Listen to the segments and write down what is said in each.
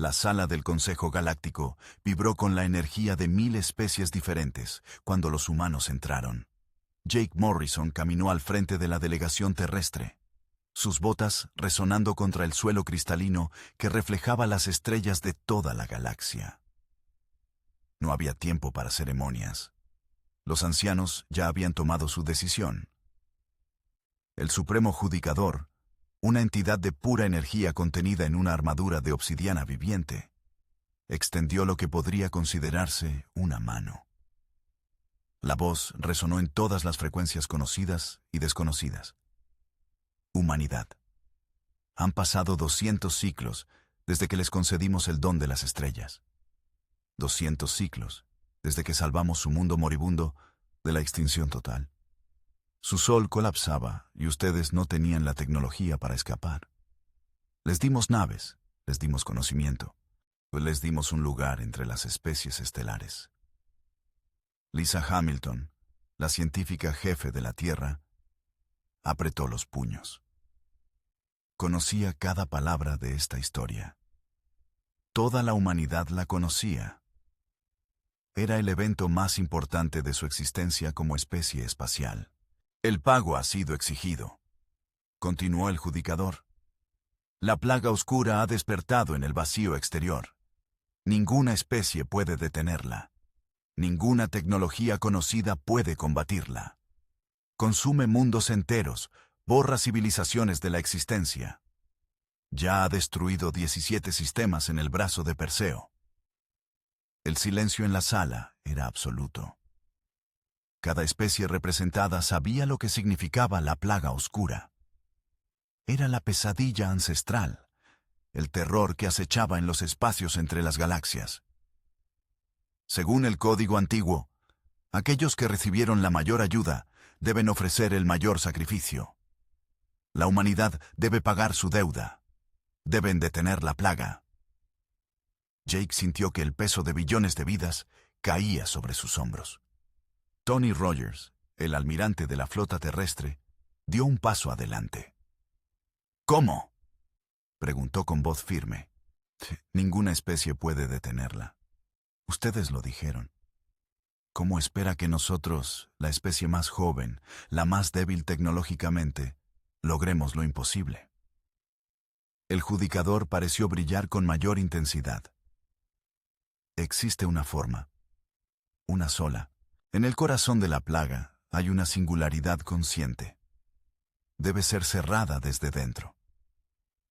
La sala del Consejo Galáctico vibró con la energía de 1000 especies diferentes cuando los humanos entraron. Jake Morrison caminó al frente de la delegación terrestre, sus botas resonando contra el suelo cristalino que reflejaba las estrellas de toda la galaxia. No había tiempo para ceremonias. Los ancianos ya habían tomado su decisión. El Supremo Judicador, una entidad de pura energía contenida en una armadura de obsidiana viviente, extendió lo que podría considerarse una mano. La voz resonó en todas las frecuencias conocidas y desconocidas. Humanidad. Han pasado 200 ciclos desde que les concedimos el don de las estrellas. 200 ciclos desde que salvamos su mundo moribundo de la extinción total. Su sol colapsaba y ustedes no tenían la tecnología para escapar. Les dimos naves, les dimos conocimiento, les dimos un lugar entre las especies estelares. Lisa Hamilton, la científica jefe de la Tierra, apretó los puños. Conocía cada palabra de esta historia. Toda la humanidad la conocía. Era el evento más importante de su existencia como especie espacial. El pago ha sido exigido, continuó el judicador. La plaga oscura ha despertado en el vacío exterior. Ninguna especie puede detenerla. Ninguna tecnología conocida puede combatirla. Consume mundos enteros, borra civilizaciones de la existencia. Ya ha destruido 17 sistemas en el brazo de Perseo. El silencio en la sala era absoluto. Cada especie representada sabía lo que significaba la plaga oscura. Era la pesadilla ancestral, el terror que acechaba en los espacios entre las galaxias. Según el código antiguo, aquellos que recibieron la mayor ayuda deben ofrecer el mayor sacrificio. La humanidad debe pagar su deuda. Deben detener la plaga. Jake sintió que el peso de billones de vidas caía sobre sus hombros. Tony Rogers, el almirante de la flota terrestre, dio un paso adelante. ¿Cómo?, preguntó con voz firme. Ninguna especie puede detenerla. Ustedes lo dijeron. ¿Cómo espera que nosotros, la especie más joven, la más débil tecnológicamente, logremos lo imposible? El judicador pareció brillar con mayor intensidad. Existe una forma, una sola. En el corazón de la plaga hay una singularidad consciente. Debe ser cerrada desde dentro.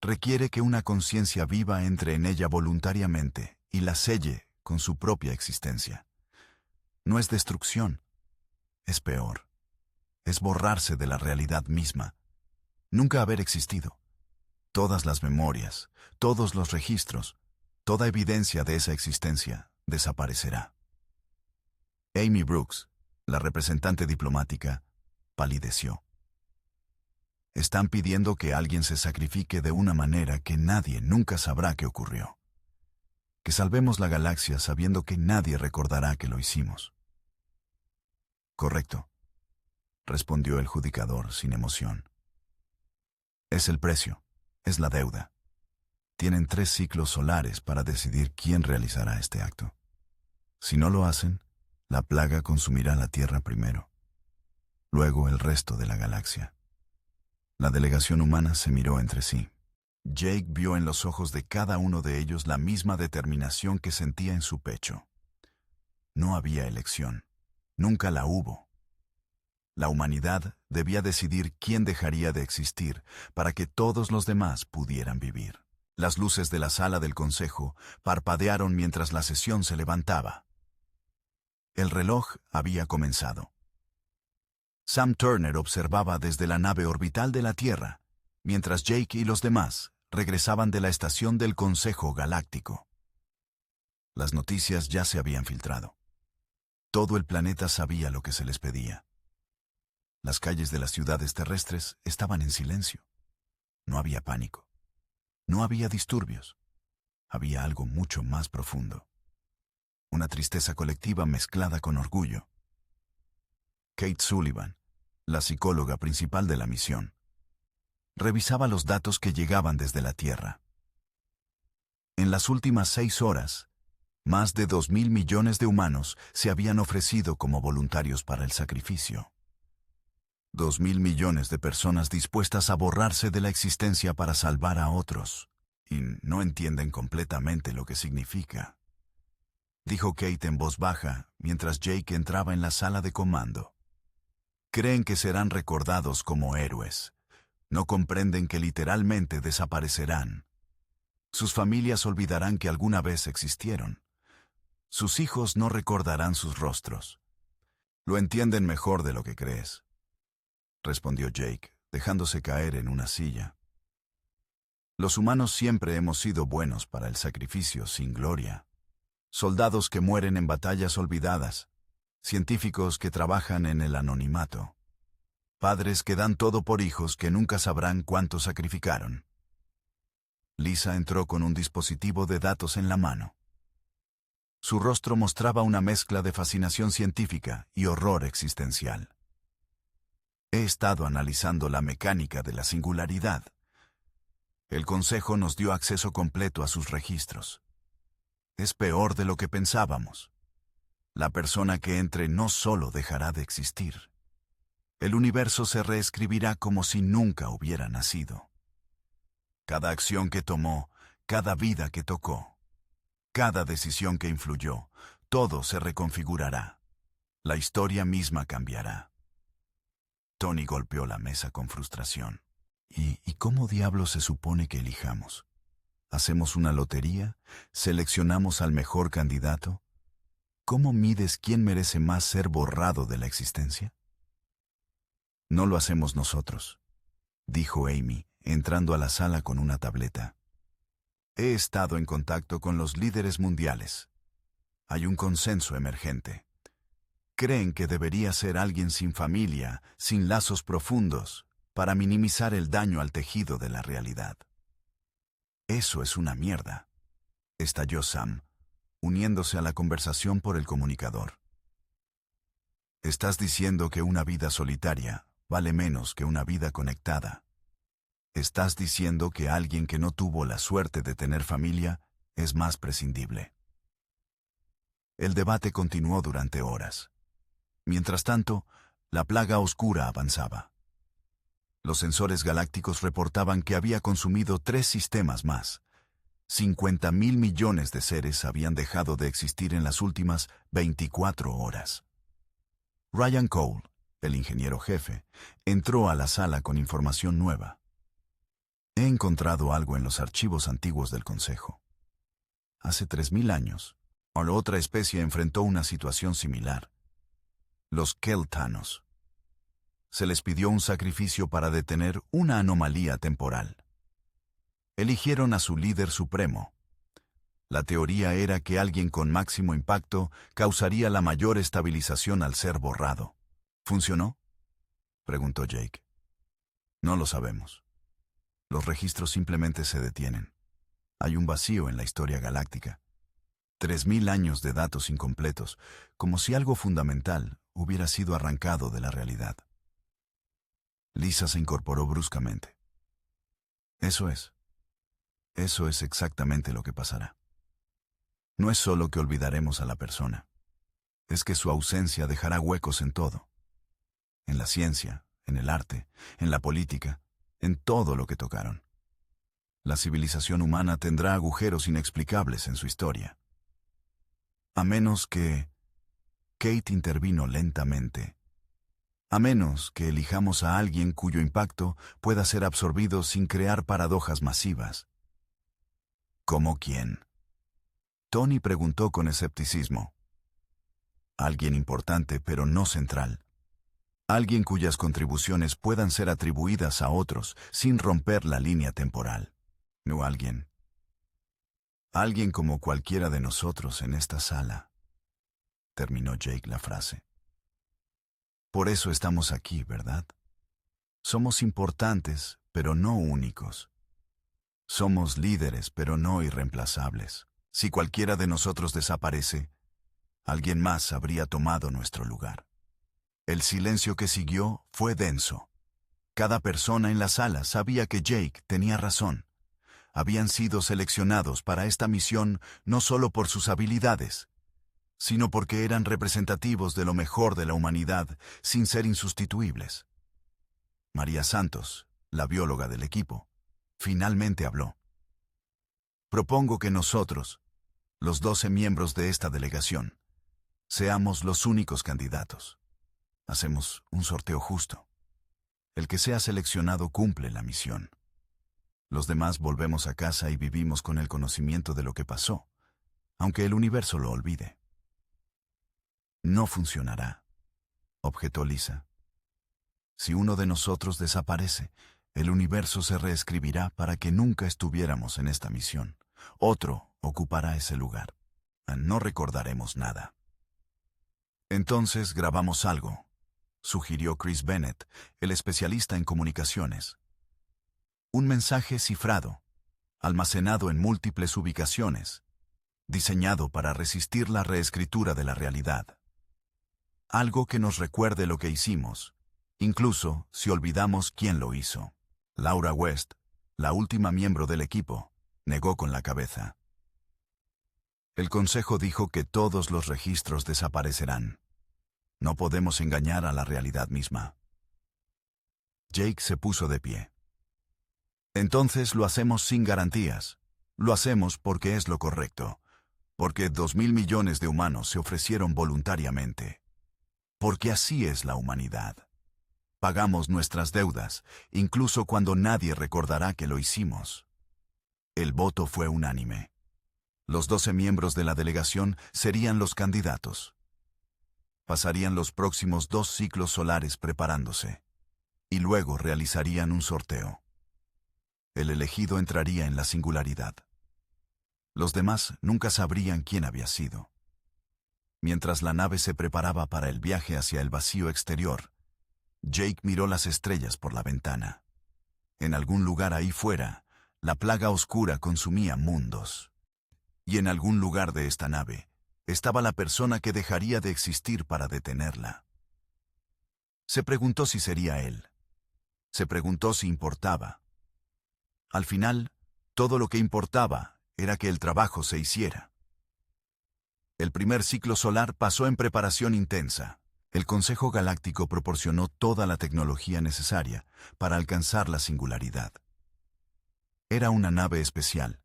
Requiere que una conciencia viva entre en ella voluntariamente y la selle con su propia existencia. No es destrucción, es peor. Es borrarse de la realidad misma, nunca haber existido. Todas las memorias, todos los registros, toda evidencia de esa existencia desaparecerá. Amy Brooks, la representante diplomática, palideció. Están pidiendo que alguien se sacrifique de una manera que nadie nunca sabrá que ocurrió. Que salvemos la galaxia sabiendo que nadie recordará que lo hicimos. Correcto, respondió el judicador sin emoción. Es el precio, es la deuda. Tienen 3 ciclos solares para decidir quién realizará este acto. Si no lo hacen, la plaga consumirá la Tierra primero, luego el resto de la galaxia. La delegación humana se miró entre sí. Jake vio en los ojos de cada uno de ellos la misma determinación que sentía en su pecho. No había elección. Nunca la hubo. La humanidad debía decidir quién dejaría de existir para que todos los demás pudieran vivir. Las luces de la sala del consejo parpadearon mientras la sesión se levantaba. El reloj había comenzado. Sam Turner observaba desde la nave orbital de la Tierra, mientras Jake y los demás regresaban de la estación del Consejo Galáctico. Las noticias ya se habían filtrado. Todo el planeta sabía lo que se les pedía. Las calles de las ciudades terrestres estaban en silencio. No había pánico. No había disturbios. Había algo mucho más profundo. Una tristeza colectiva mezclada con orgullo. Kate Sullivan, la psicóloga principal de la misión, revisaba los datos que llegaban desde la Tierra. En las últimas 6 horas, más de 2.000 millones de humanos se habían ofrecido como voluntarios para el sacrificio. 2.000 millones de personas dispuestas a borrarse de la existencia para salvar a otros. Y no entienden completamente lo que significa, dijo Kate en voz baja mientras Jake entraba en la sala de comando. Creen que serán recordados como héroes. No comprenden que literalmente desaparecerán. Sus familias olvidarán que alguna vez existieron. Sus hijos no recordarán sus rostros. Lo entienden mejor de lo que crees, respondió Jake, dejándose caer en una silla. Los humanos siempre hemos sido buenos para el sacrificio sin gloria. Soldados que mueren en batallas olvidadas, científicos que trabajan en el anonimato, padres que dan todo por hijos que nunca sabrán cuánto sacrificaron. Lisa entró con un dispositivo de datos en la mano. Su rostro mostraba una mezcla de fascinación científica y horror existencial. He estado analizando la mecánica de la singularidad. El Consejo nos dio acceso completo a sus registros. Es peor de lo que pensábamos. La persona que entre no solo dejará de existir. El universo se reescribirá como si nunca hubiera nacido. Cada acción que tomó, cada vida que tocó, cada decisión que influyó, todo se reconfigurará. La historia misma cambiará. Tony golpeó la mesa con frustración. ¿Y cómo diablos se supone que elijamos? ¿Hacemos una lotería? ¿Seleccionamos al mejor candidato? ¿Cómo mides quién merece más ser borrado de la existencia? No lo hacemos nosotros, dijo Amy, entrando a la sala con una tableta. He estado en contacto con los líderes mundiales. Hay un consenso emergente. Creen que debería ser alguien sin familia, sin lazos profundos, para minimizar el daño al tejido de la realidad. Eso es una mierda, estalló Sam, uniéndose a la conversación por el comunicador. Estás diciendo que una vida solitaria vale menos que una vida conectada. Estás diciendo que alguien que no tuvo la suerte de tener familia es más prescindible. El debate continuó durante horas. Mientras tanto, la plaga oscura avanzaba. Los sensores galácticos reportaban que había consumido 3 sistemas más. 50.000 millones de seres habían dejado de existir en las últimas 24 horas. Ryan Cole, el ingeniero jefe, entró a la sala con información nueva. He encontrado algo en los archivos antiguos del Consejo. Hace 3.000 años, otra especie enfrentó una situación similar. Los Keltanos. Se les pidió un sacrificio para detener una anomalía temporal. Eligieron a su líder supremo. La teoría era que alguien con máximo impacto causaría la mayor estabilización al ser borrado. ¿Funcionó?, preguntó Jake. No lo sabemos. Los registros simplemente se detienen. Hay un vacío en la historia galáctica. 3.000 años de datos incompletos, como si algo fundamental hubiera sido arrancado de la realidad. Lisa se incorporó bruscamente. Eso es exactamente lo que pasará. No es solo que olvidaremos a la persona, es que su ausencia dejará huecos en todo. En la ciencia, en el arte, en la política, en todo lo que tocaron. La civilización humana tendrá agujeros inexplicables en su historia. A menos que... Kate intervino lentamente. A menos que elijamos a alguien cuyo impacto pueda ser absorbido sin crear paradojas masivas. ¿Cómo quién?, Tony preguntó con escepticismo. Alguien importante pero no central. Alguien cuyas contribuciones puedan ser atribuidas a otros sin romper la línea temporal. No alguien. Alguien como cualquiera de nosotros en esta sala. Terminó Jake la frase. Por eso estamos aquí, ¿verdad? Somos importantes, pero no únicos. Somos líderes, pero no irreemplazables. Si cualquiera de nosotros desaparece, alguien más habría tomado nuestro lugar. El silencio que siguió fue denso. Cada persona en la sala sabía que Jake tenía razón. habían sido seleccionados para esta misión no solo por sus habilidades, sino porque eran representativos de lo mejor de la humanidad sin ser insustituibles. María Santos, la bióloga del equipo, finalmente habló. Propongo que nosotros, los 12 miembros de esta delegación, seamos los únicos candidatos. Hacemos un sorteo justo. El que sea seleccionado cumple la misión. Los demás volvemos a casa y vivimos con el conocimiento de lo que pasó, aunque el universo lo olvide. No funcionará, objetó Lisa. Si uno de nosotros desaparece, el universo se reescribirá para que nunca estuviéramos en esta misión. Otro ocupará ese lugar. No recordaremos nada. Entonces grabamos algo, sugirió Chris Bennett, el especialista en comunicaciones. Un mensaje cifrado, almacenado en múltiples ubicaciones, diseñado para resistir la reescritura de la realidad. Algo que nos recuerde lo que hicimos, incluso si olvidamos quién lo hizo. Laura West, la última miembro del equipo, negó con la cabeza. El consejo dijo que todos los registros desaparecerán. No podemos engañar a la realidad misma. Jake se puso de pie. Entonces lo hacemos sin garantías. Lo hacemos porque es lo correcto. Porque 2.000 millones de humanos se ofrecieron voluntariamente. Porque así es la humanidad. Pagamos nuestras deudas, incluso cuando nadie recordará que lo hicimos. El voto fue unánime. Los 12 miembros de la delegación serían los candidatos. Pasarían los próximos 2 ciclos solares preparándose, y luego realizarían un sorteo. El elegido entraría en la singularidad. Los demás nunca sabrían quién había sido. Mientras la nave se preparaba para el viaje hacia el vacío exterior, Jake miró las estrellas por la ventana. En algún lugar ahí fuera, la plaga oscura consumía mundos. Y en algún lugar de esta nave, estaba la persona que dejaría de existir para detenerla. Se preguntó si sería él. Se preguntó si importaba. Al final, todo lo que importaba era que el trabajo se hiciera. El primer ciclo solar pasó en preparación intensa. El Consejo Galáctico proporcionó toda la tecnología necesaria para alcanzar la singularidad. Era una nave especial,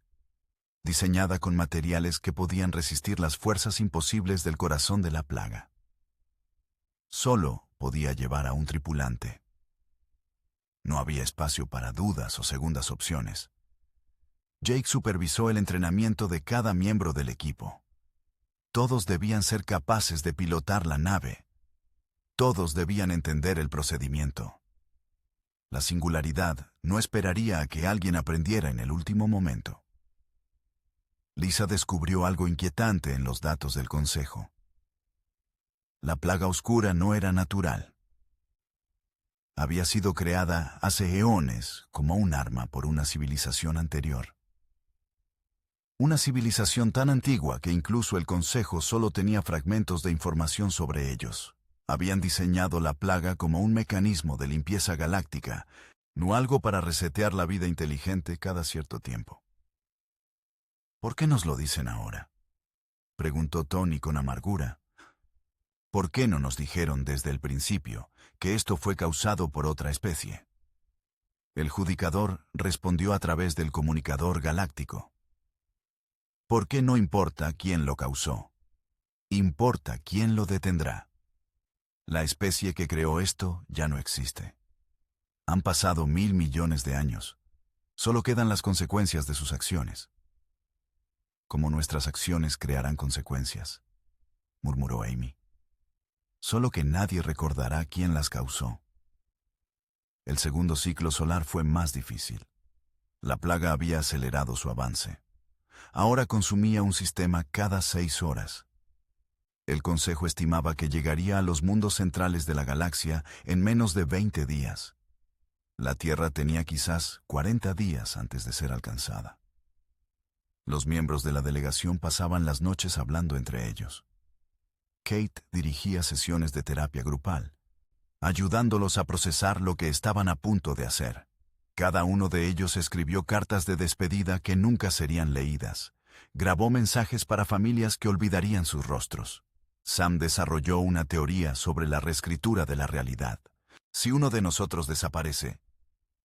diseñada con materiales que podían resistir las fuerzas imposibles del corazón de la plaga. Solo podía llevar a un tripulante. No había espacio para dudas o segundas opciones. Jake supervisó el entrenamiento de cada miembro del equipo. Todos debían ser capaces de pilotar la nave. Todos debían entender el procedimiento. La singularidad no esperaría a que alguien aprendiera en el último momento. Lisa descubrió algo inquietante en los datos del Consejo. La plaga oscura no era natural. Había sido creada hace eones como un arma por una civilización anterior. Una civilización tan antigua que incluso el Consejo solo tenía fragmentos de información sobre ellos. Habían diseñado la plaga como un mecanismo de limpieza galáctica, no algo para resetear la vida inteligente cada cierto tiempo. ¿Por qué nos lo dicen ahora?, preguntó Tony con amargura. ¿Por qué no nos dijeron desde el principio que esto fue causado por otra especie? El judicador respondió a través del comunicador galáctico. ¿Por qué no importa quién lo causó? Importa quién lo detendrá. La especie que creó esto ya no existe. Han pasado 1.000 millones de años. Solo quedan las consecuencias de sus acciones. Como nuestras acciones crearán consecuencias, murmuró Amy. Solo que nadie recordará quién las causó. El segundo ciclo solar fue más difícil. La plaga había acelerado su avance. Ahora consumía un sistema cada 6 horas. El Consejo estimaba que llegaría a los mundos centrales de la galaxia en menos de 20 días. La Tierra tenía quizás 40 días antes de ser alcanzada. Los miembros de la delegación pasaban las noches hablando entre ellos. Kate dirigía sesiones de terapia grupal, ayudándolos a procesar lo que estaban a punto de hacer. Cada uno de ellos escribió cartas de despedida que nunca serían leídas. Grabó mensajes para familias que olvidarían sus rostros. Sam desarrolló una teoría sobre la reescritura de la realidad. Si uno de nosotros desaparece,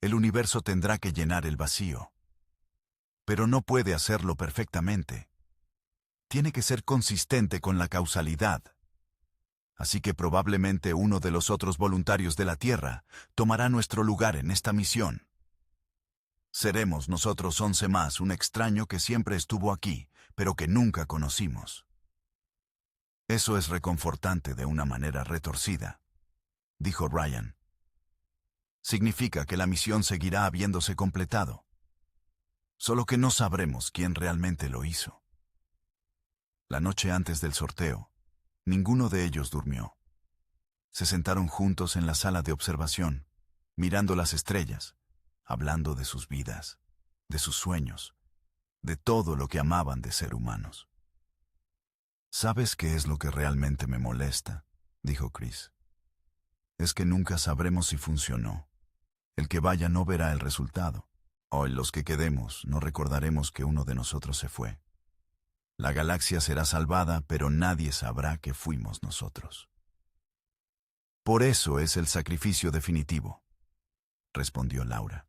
el universo tendrá que llenar el vacío. Pero no puede hacerlo perfectamente. Tiene que ser consistente con la causalidad. Así que probablemente uno de los otros voluntarios de la Tierra tomará nuestro lugar en esta misión. Seremos nosotros 11 más, un extraño que siempre estuvo aquí, pero que nunca conocimos. Eso es reconfortante de una manera retorcida, dijo Ryan. Significa que la misión seguirá habiéndose completado. Solo que no sabremos quién realmente lo hizo. La noche antes del sorteo, ninguno de ellos durmió. Se sentaron juntos en la sala de observación, mirando las estrellas, hablando de sus vidas, de sus sueños, de todo lo que amaban de ser humanos. ¿Sabes qué es lo que realmente me molesta?, dijo Chris. Es que nunca sabremos si funcionó. El que vaya no verá el resultado. O en los que quedemos no recordaremos que uno de nosotros se fue. La galaxia será salvada, pero nadie sabrá que fuimos nosotros. Por eso es el sacrificio definitivo, respondió Laura.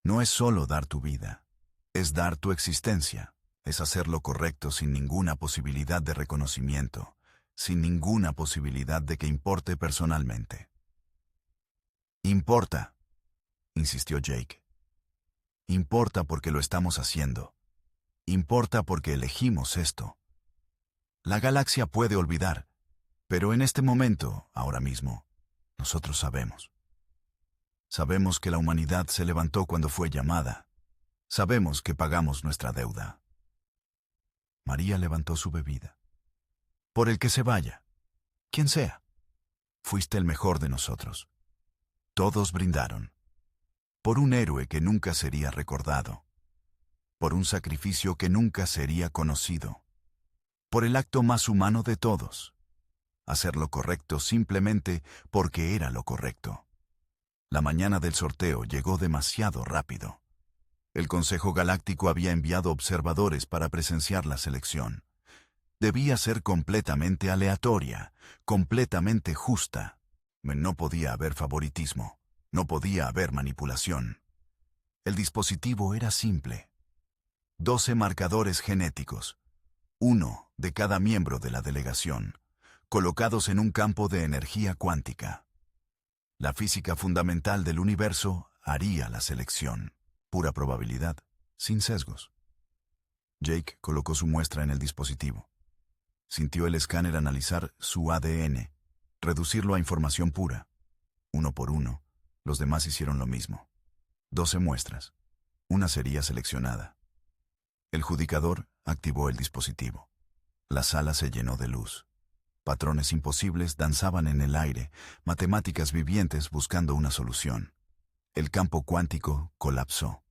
No es solo dar tu vida, es dar tu existencia, es hacer lo correcto sin ninguna posibilidad de reconocimiento, sin ninguna posibilidad de que importe personalmente. Importa, insistió Jake. Importa porque lo estamos haciendo. Importa porque elegimos esto. La galaxia puede olvidar, pero en este momento, ahora mismo, nosotros sabemos. Sabemos que la humanidad se levantó cuando fue llamada. Sabemos que pagamos nuestra deuda. María levantó su bebida. Por el que se vaya, quien sea, fuiste el mejor de nosotros. Todos brindaron. Por un héroe que nunca sería recordado. Por un sacrificio que nunca sería conocido. Por el acto más humano de todos. Hacer lo correcto simplemente porque era lo correcto. La mañana del sorteo llegó demasiado rápido. El Consejo Galáctico había enviado observadores para presenciar la selección. Debía ser completamente aleatoria, completamente justa. No podía haber favoritismo, no podía haber manipulación. El dispositivo era simple. 12 marcadores genéticos, uno de cada miembro de la delegación, colocados en un campo de energía cuántica. La física fundamental del universo haría la selección. Pura probabilidad, sin sesgos. Jake colocó su muestra en el dispositivo. Sintió el escáner analizar su ADN, reducirlo a información pura. Uno por uno, los demás hicieron lo mismo. 12 muestras. Una sería seleccionada. El judicador activó el dispositivo. La sala se llenó de luz. Patrones imposibles danzaban en el aire, matemáticas vivientes buscando una solución. El campo cuántico colapsó.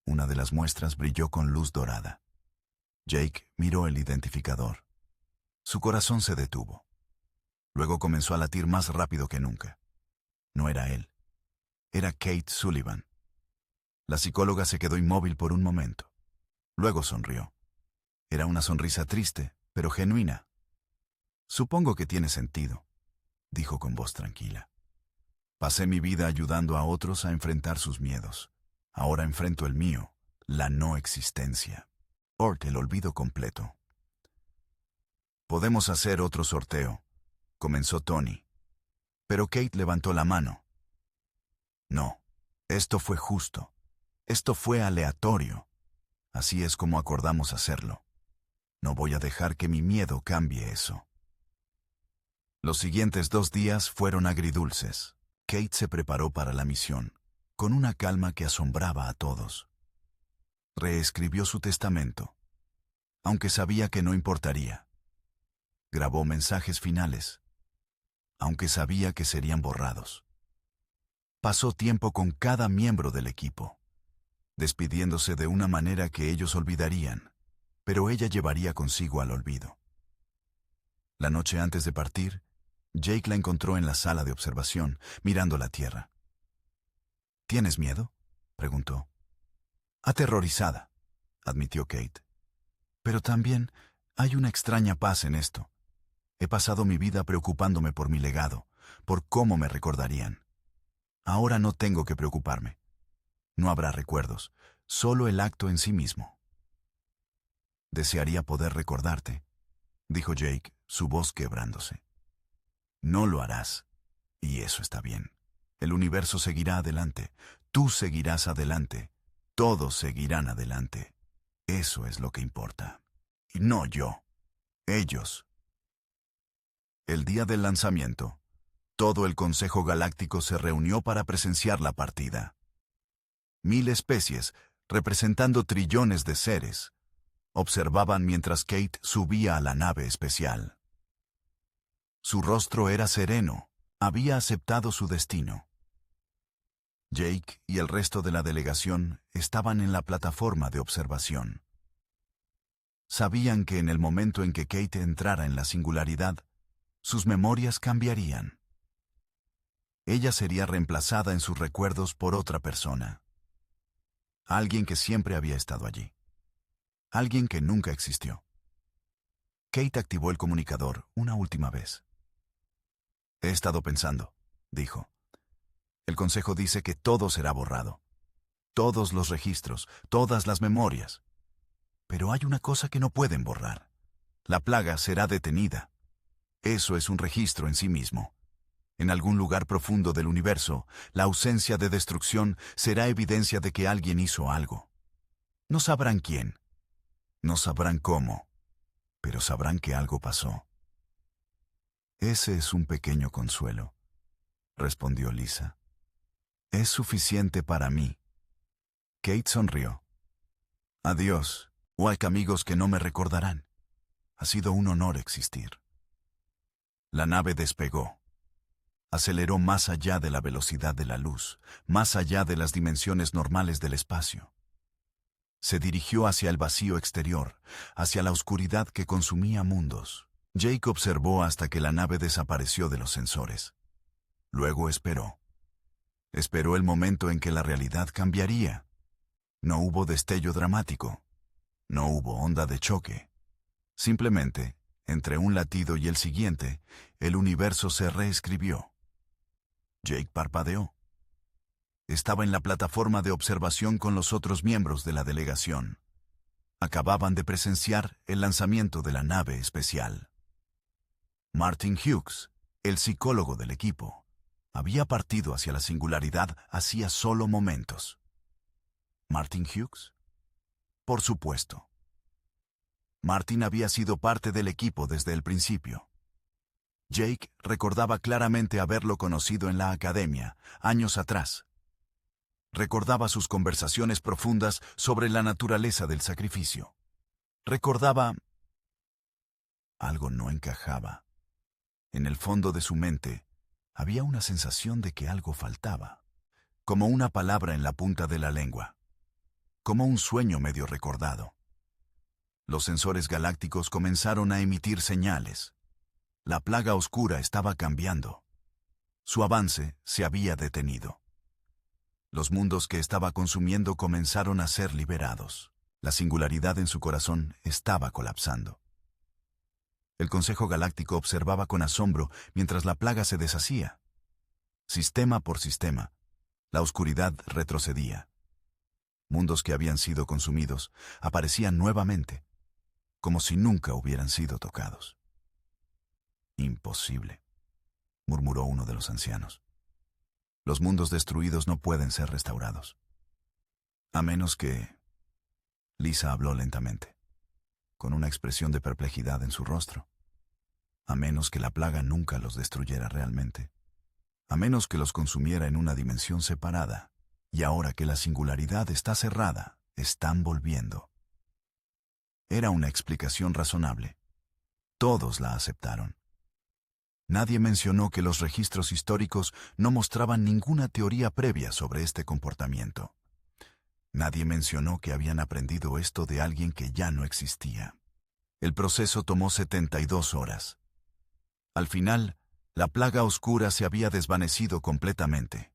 Una de las muestras brilló con luz dorada. Jake miró el identificador. Su corazón se detuvo. Luego comenzó a latir más rápido que nunca. No era él. Era Kate Sullivan. La psicóloga se quedó inmóvil por un momento. Luego sonrió. Era una sonrisa triste, pero genuina. Supongo que tiene sentido, dijo con voz tranquila. Pasé mi vida ayudando a otros a enfrentar sus miedos. Ahora enfrento el mío, la no existencia. El olvido completo. Podemos hacer otro sorteo, comenzó Tony. Pero Kate levantó la mano. No, esto fue justo. Esto fue aleatorio. Así es como acordamos hacerlo. No voy a dejar que mi miedo cambie eso. Los siguientes 2 días fueron agridulces. Kate se preparó para la misión, con una calma que asombraba a todos. Reescribió su testamento, aunque sabía que no importaría. Grabó mensajes finales, aunque sabía que serían borrados. Pasó tiempo con cada miembro del equipo, despidiéndose de una manera que ellos olvidarían, pero ella llevaría consigo al olvido. La noche antes de partir, Jake la encontró en la sala de observación, mirando la Tierra. ¿Tienes miedo?, preguntó. Aterrorizada, admitió Kate. Pero también hay una extraña paz en esto. He pasado mi vida preocupándome por mi legado, por cómo me recordarían. Ahora no tengo que preocuparme. No habrá recuerdos, solo el acto en sí mismo. Desearía poder recordarte, dijo Jake, su voz quebrándose. No lo harás, y eso está bien. El universo seguirá adelante, tú seguirás adelante, todos seguirán adelante. Eso es lo que importa. Y no yo, ellos. El día del lanzamiento, todo el Consejo Galáctico se reunió para presenciar la partida. 1000 especies, representando trillones de seres, observaban mientras Kate subía a la nave especial. Su rostro era sereno, había aceptado su destino. Jake y el resto de la delegación estaban en la plataforma de observación. Sabían que en el momento en que Kate entrara en la singularidad, sus memorias cambiarían. Ella sería reemplazada en sus recuerdos por otra persona. Alguien que siempre había estado allí. Alguien que nunca existió. Kate activó el comunicador una última vez. He estado pensando, dijo. El Consejo dice que todo será borrado. Todos los registros, todas las memorias. Pero hay una cosa que no pueden borrar. La plaga será detenida. Eso es un registro en sí mismo. En algún lugar profundo del universo, la ausencia de destrucción será evidencia de que alguien hizo algo. No sabrán quién. No sabrán cómo. Pero sabrán que algo pasó. Ese es un pequeño consuelo, respondió Lisa. Es suficiente para mí. Kate sonrió. Adiós, Walk, amigos que no me recordarán. Ha sido un honor existir. La nave despegó. Aceleró más allá de la velocidad de la luz, más allá de las dimensiones normales del espacio. Se dirigió hacia el vacío exterior, hacia la oscuridad que consumía mundos. Jake observó hasta que la nave desapareció de los sensores. Luego esperó. Esperó el momento en que la realidad cambiaría. No hubo destello dramático. No hubo onda de choque. Simplemente, entre un latido y el siguiente, el universo se reescribió. Jake parpadeó. Estaba en la plataforma de observación con los otros miembros de la delegación. Acababan de presenciar el lanzamiento de la nave especial. Martin Hughes, el psicólogo del equipo, había partido hacia la singularidad hacía solo momentos. ¿Martin Hughes? Por supuesto. Martin había sido parte del equipo desde el principio. Jake recordaba claramente haberlo conocido en la academia, años atrás. Recordaba sus conversaciones profundas sobre la naturaleza del sacrificio. Recordaba... Algo no encajaba. En el fondo de su mente, había una sensación de que algo faltaba, como una palabra en la punta de la lengua, como un sueño medio recordado. Los sensores galácticos comenzaron a emitir señales. La plaga oscura estaba cambiando. Su avance se había detenido. Los mundos que estaba consumiendo comenzaron a ser liberados. La singularidad en su corazón estaba colapsando. El Consejo Galáctico observaba con asombro mientras la plaga se deshacía. Sistema por sistema, la oscuridad retrocedía. Mundos que habían sido consumidos aparecían nuevamente, como si nunca hubieran sido tocados. Imposible, murmuró uno de los ancianos. Los mundos destruidos no pueden ser restaurados. A menos que... Lisa habló lentamente, con una expresión de perplejidad en su rostro. A menos que la plaga nunca los destruyera realmente. A menos que los consumiera en una dimensión separada. Y ahora que la singularidad está cerrada, están volviendo. Era una explicación razonable. Todos la aceptaron. Nadie mencionó que los registros históricos no mostraban ninguna teoría previa sobre este comportamiento. Nadie mencionó que habían aprendido esto de alguien que ya no existía. El proceso tomó 72 horas. Al final, la plaga oscura se había desvanecido completamente.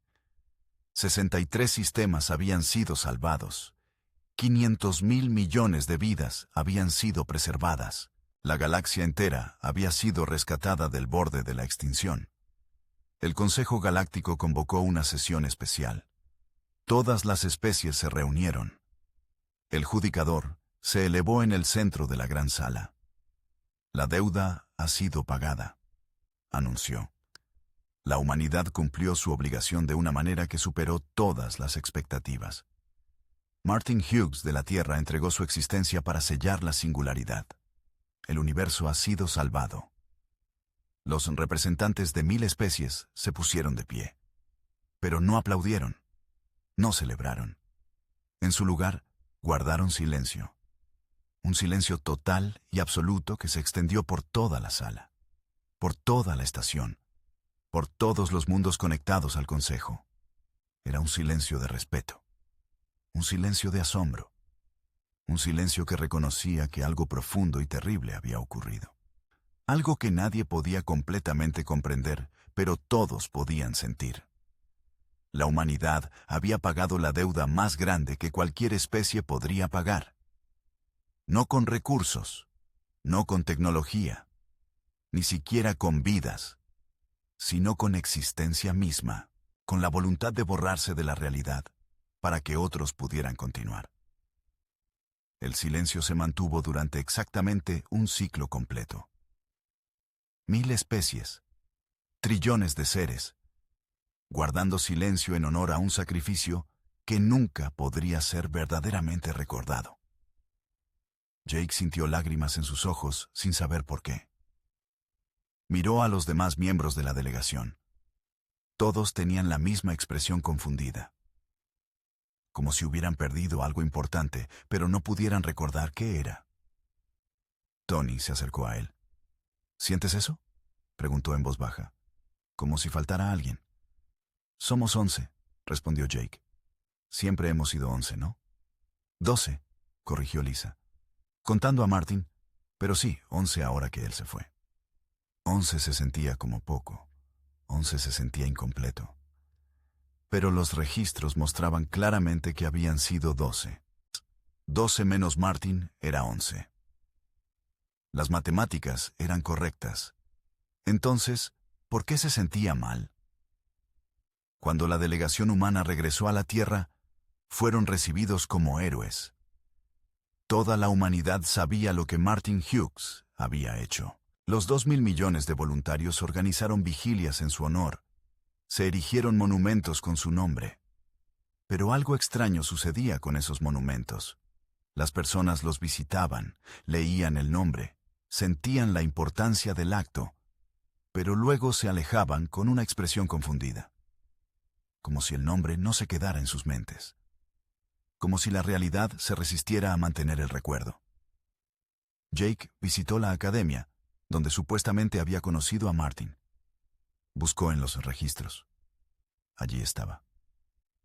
63 sistemas habían sido salvados. 500.000 millones de vidas habían sido preservadas. La galaxia entera había sido rescatada del borde de la extinción. El Consejo Galáctico convocó una sesión especial. Todas las especies se reunieron. El judicador se elevó en el centro de la gran sala. La deuda ha sido pagada, anunció. La humanidad cumplió su obligación de una manera que superó todas las expectativas. Martin Hughes de la Tierra entregó su existencia para sellar la singularidad. El universo ha sido salvado. Los representantes de 1000 especies se pusieron de pie. Pero no aplaudieron, no celebraron. En su lugar, guardaron silencio. Un silencio total y absoluto que se extendió por toda la sala, por toda la estación, por todos los mundos conectados al Consejo. Era un silencio de respeto, un silencio de asombro, un silencio que reconocía que algo profundo y terrible había ocurrido. Algo que nadie podía completamente comprender, pero todos podían sentir. La humanidad había pagado la deuda más grande que cualquier especie podría pagar. No con recursos, no con tecnología, ni siquiera con vidas, sino con existencia misma, con la voluntad de borrarse de la realidad, para que otros pudieran continuar. El silencio se mantuvo durante exactamente un ciclo completo. 1000 especies, trillones de seres, guardando silencio en honor a un sacrificio que nunca podría ser verdaderamente recordado. Jake sintió lágrimas en sus ojos sin saber por qué. Miró a los demás miembros de la delegación. Todos tenían la misma expresión confundida, como si hubieran perdido algo importante, pero no pudieran recordar qué era. Tony se acercó a él. ¿Sientes eso?, preguntó en voz baja, como si faltara alguien. Somos 11, respondió Jake. Siempre hemos sido 11, ¿no? 12, corrigió Lisa, contando a Martin, pero sí, 11 ahora que él se fue. 11 se sentía como poco, 11 se sentía incompleto. Pero los registros mostraban claramente que habían sido 12. 12 menos Martin era 11. Las matemáticas eran correctas. Entonces, ¿por qué se sentía mal? Cuando la delegación humana regresó a la Tierra, fueron recibidos como héroes. Toda la humanidad sabía lo que Martin Hughes había hecho. Los 2.000 millones de voluntarios organizaron vigilias en su honor. Se erigieron monumentos con su nombre. Pero algo extraño sucedía con esos monumentos. Las personas los visitaban, leían el nombre, sentían la importancia del acto, pero luego se alejaban con una expresión confundida. Como si el nombre no se quedara en sus mentes. Como si la realidad se resistiera a mantener el recuerdo. Jake visitó la academia, donde supuestamente había conocido a Martin. Buscó en los registros. Allí estaba.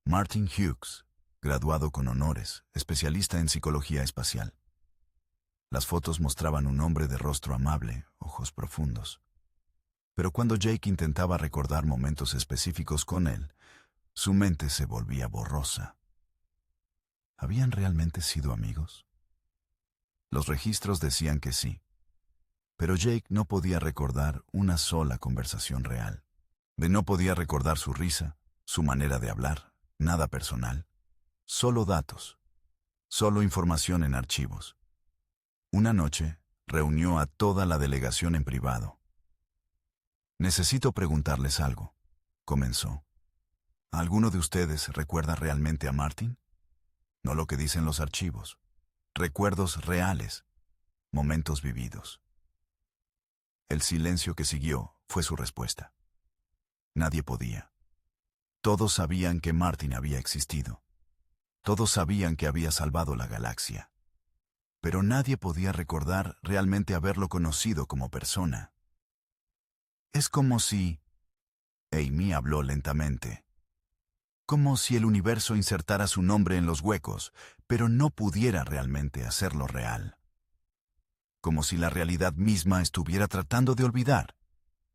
Martin Hughes, graduado con honores, especialista en psicología espacial. Las fotos mostraban un hombre de rostro amable, ojos profundos. Pero cuando Jake intentaba recordar momentos específicos con él, su mente se volvía borrosa. ¿Habían realmente sido amigos? Los registros decían que sí. Pero Jake no podía recordar una sola conversación real. No podía recordar su risa, su manera de hablar, nada personal. Solo datos. Solo información en archivos. Una noche, reunió a toda la delegación en privado. Necesito preguntarles algo, comenzó. ¿Alguno de ustedes recuerda realmente a Martin? No lo que dicen los archivos. Recuerdos reales, momentos vividos. El silencio que siguió fue su respuesta. Nadie podía. Todos sabían que Martin había existido. Todos sabían que había salvado la galaxia. Pero nadie podía recordar realmente haberlo conocido como persona. Es como si... Amy habló lentamente. Como si el universo insertara su nombre en los huecos, pero no pudiera realmente hacerlo real. Como si la realidad misma estuviera tratando de olvidar,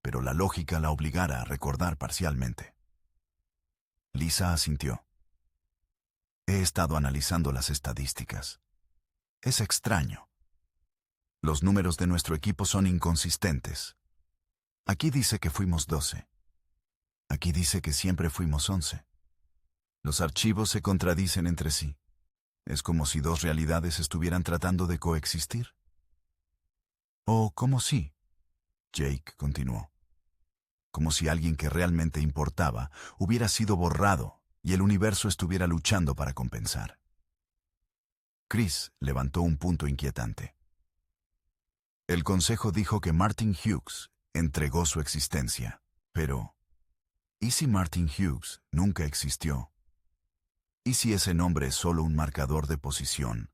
pero la lógica la obligara a recordar parcialmente. Lisa asintió. He estado analizando las estadísticas. Es extraño. Los números de nuestro equipo son inconsistentes. Aquí dice que fuimos 12. Aquí dice que siempre fuimos 11. Los archivos se contradicen entre sí. Es como si dos realidades estuvieran tratando de coexistir. O como si, Jake continuó, como si alguien que realmente importaba hubiera sido borrado y el universo estuviera luchando para compensar. Chris levantó un punto inquietante. El consejo dijo que Martin Hughes entregó su existencia, pero ¿y si Martin Hughes nunca existió? ¿Y si ese nombre es solo un marcador de posición?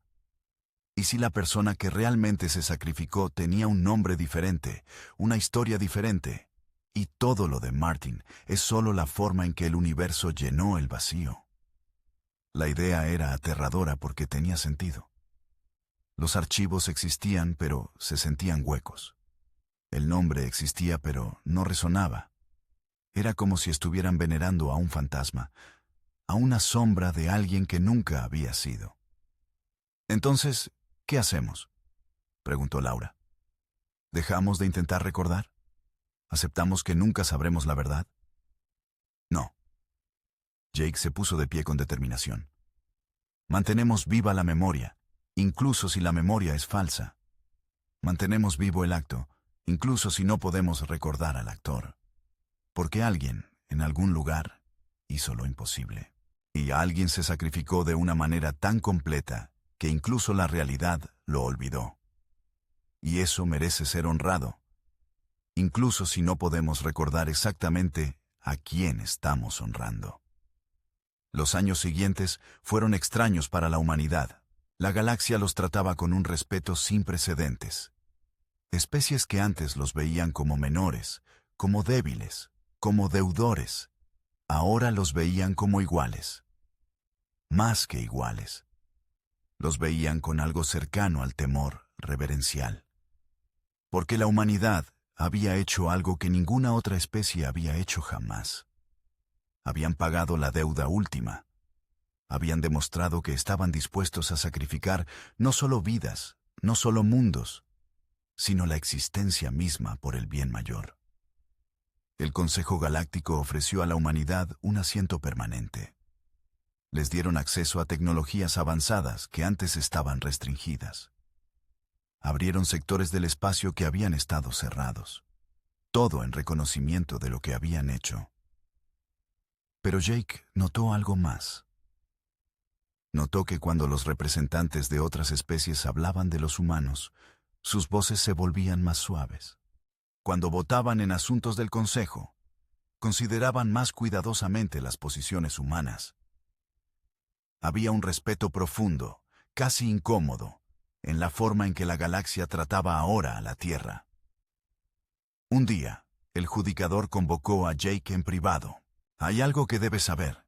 ¿Y si la persona que realmente se sacrificó tenía un nombre diferente, una historia diferente? Y todo lo de Martin es solo la forma en que el universo llenó el vacío. La idea era aterradora porque tenía sentido. Los archivos existían, pero se sentían huecos. El nombre existía, pero no resonaba. Era como si estuvieran venerando a un fantasma, a una sombra de alguien que nunca había sido. Entonces, ¿qué hacemos?, preguntó Laura. ¿Dejamos de intentar recordar? ¿Aceptamos que nunca sabremos la verdad? No. Jake se puso de pie con determinación. Mantenemos viva la memoria, incluso si la memoria es falsa. Mantenemos vivo el acto, incluso si no podemos recordar al actor. Porque alguien, en algún lugar, hizo lo imposible. Y alguien se sacrificó de una manera tan completa que incluso la realidad lo olvidó. Y eso merece ser honrado, incluso si no podemos recordar exactamente a quién estamos honrando. Los años siguientes fueron extraños para la humanidad. La galaxia los trataba con un respeto sin precedentes. Especies que antes los veían como menores, como débiles, como deudores, ahora los veían como iguales. Más que iguales. Los veían con algo cercano al temor reverencial. Porque la humanidad había hecho algo que ninguna otra especie había hecho jamás. Habían pagado la deuda última. Habían demostrado que estaban dispuestos a sacrificar no solo vidas, no solo mundos, sino la existencia misma por el bien mayor. El Consejo Galáctico ofreció a la humanidad un asiento permanente. Les dieron acceso a tecnologías avanzadas que antes estaban restringidas. Abrieron sectores del espacio que habían estado cerrados. Todo en reconocimiento de lo que habían hecho. Pero Jake notó algo más. Notó que cuando los representantes de otras especies hablaban de los humanos, sus voces se volvían más suaves. Cuando votaban en asuntos del Consejo, consideraban más cuidadosamente las posiciones humanas. Había un respeto profundo, casi incómodo, en la forma en que la galaxia trataba ahora a la Tierra. Un día, el judicador convocó a Jake en privado. «Hay algo que debes saber»,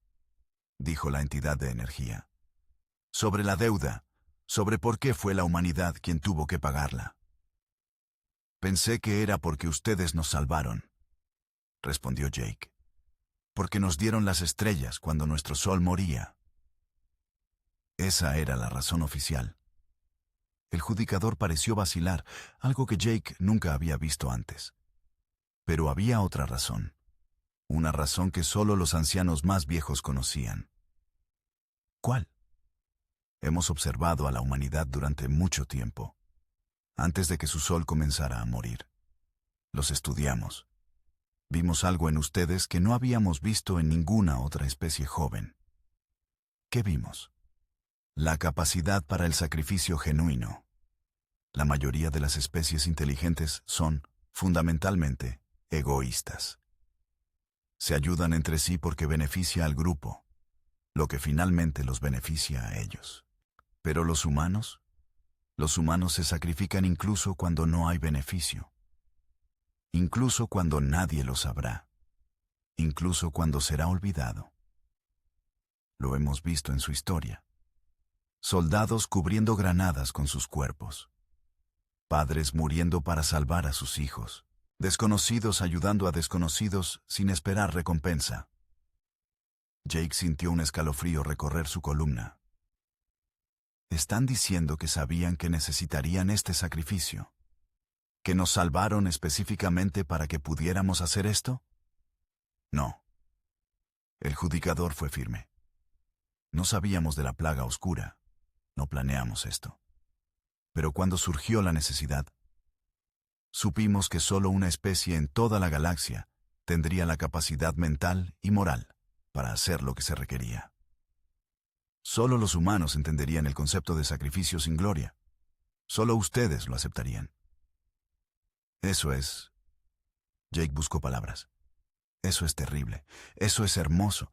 dijo la entidad de energía. «Sobre la deuda, sobre por qué fue la humanidad quien tuvo que pagarla». «Pensé que era porque ustedes nos salvaron», respondió Jake. «Porque nos dieron las estrellas cuando nuestro sol moría». Esa era la razón oficial. El judicador pareció vacilar, algo que Jake nunca había visto antes. Pero había otra razón. Una razón que solo los ancianos más viejos conocían. ¿Cuál? Hemos observado a la humanidad durante mucho tiempo, antes de que su sol comenzara a morir. Los estudiamos. Vimos algo en ustedes que no habíamos visto en ninguna otra especie joven. ¿Qué vimos? La capacidad para el sacrificio genuino. La mayoría de las especies inteligentes son, fundamentalmente, egoístas. Se ayudan entre sí porque beneficia al grupo, lo que finalmente los beneficia a ellos. Pero los humanos se sacrifican incluso cuando no hay beneficio. Incluso cuando nadie lo sabrá. Incluso cuando será olvidado. Lo hemos visto en su historia. Soldados cubriendo granadas con sus cuerpos. Padres muriendo para salvar a sus hijos. Desconocidos ayudando a desconocidos sin esperar recompensa. Jake sintió un escalofrío recorrer su columna. ¿Están diciendo que sabían que necesitarían este sacrificio? ¿Que nos salvaron específicamente para que pudiéramos hacer esto? No. El judicador fue firme. No sabíamos de la plaga oscura. No planeamos esto. Pero cuando surgió la necesidad, supimos que solo una especie en toda la galaxia tendría la capacidad mental y moral para hacer lo que se requería. Solo los humanos entenderían el concepto de sacrificio sin gloria. Solo ustedes lo aceptarían. Eso es... Jake buscó palabras. Eso es terrible. Eso es hermoso.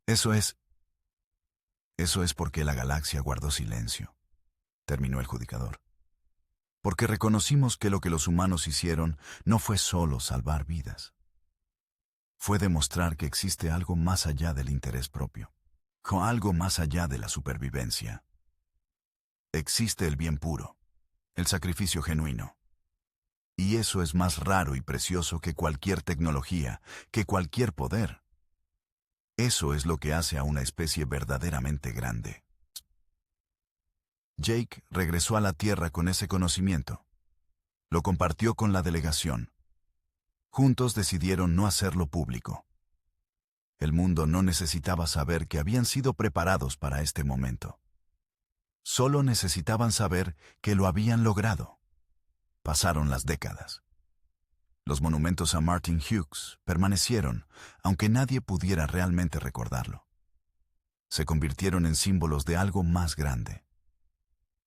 Eso es porque la galaxia guardó silencio, terminó el judicador. Porque reconocimos que lo que los humanos hicieron no fue solo salvar vidas. Fue demostrar que existe algo más allá del interés propio, o algo más allá de la supervivencia. Existe el bien puro, el sacrificio genuino. Y eso es más raro y precioso que cualquier tecnología, que cualquier poder. Eso es lo que hace a una especie verdaderamente grande. Jake regresó a la Tierra con ese conocimiento. Lo compartió con la delegación. Juntos decidieron no hacerlo público. El mundo no necesitaba saber que habían sido preparados para este momento. Solo necesitaban saber que lo habían logrado. Pasaron las décadas. Los monumentos a Martin Hughes permanecieron, aunque nadie pudiera realmente recordarlo. Se convirtieron en símbolos de algo más grande.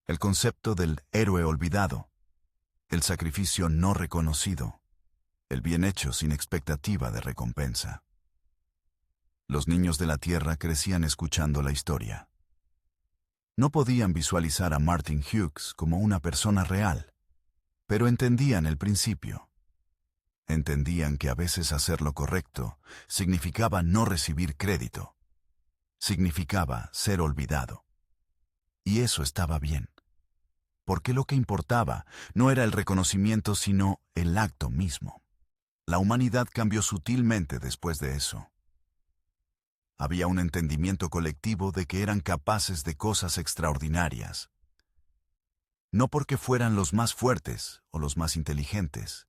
El concepto del héroe olvidado, el sacrificio no reconocido, el bien hecho sin expectativa de recompensa. Los niños de la Tierra crecían escuchando la historia. No podían visualizar a Martin Hughes como una persona real, pero entendían el principio. Entendían que a veces hacer lo correcto significaba no recibir crédito. Significaba ser olvidado. Y eso estaba bien. Porque lo que importaba no era el reconocimiento, sino el acto mismo. La humanidad cambió sutilmente después de eso. Había un entendimiento colectivo de que eran capaces de cosas extraordinarias. No porque fueran los más fuertes o los más inteligentes,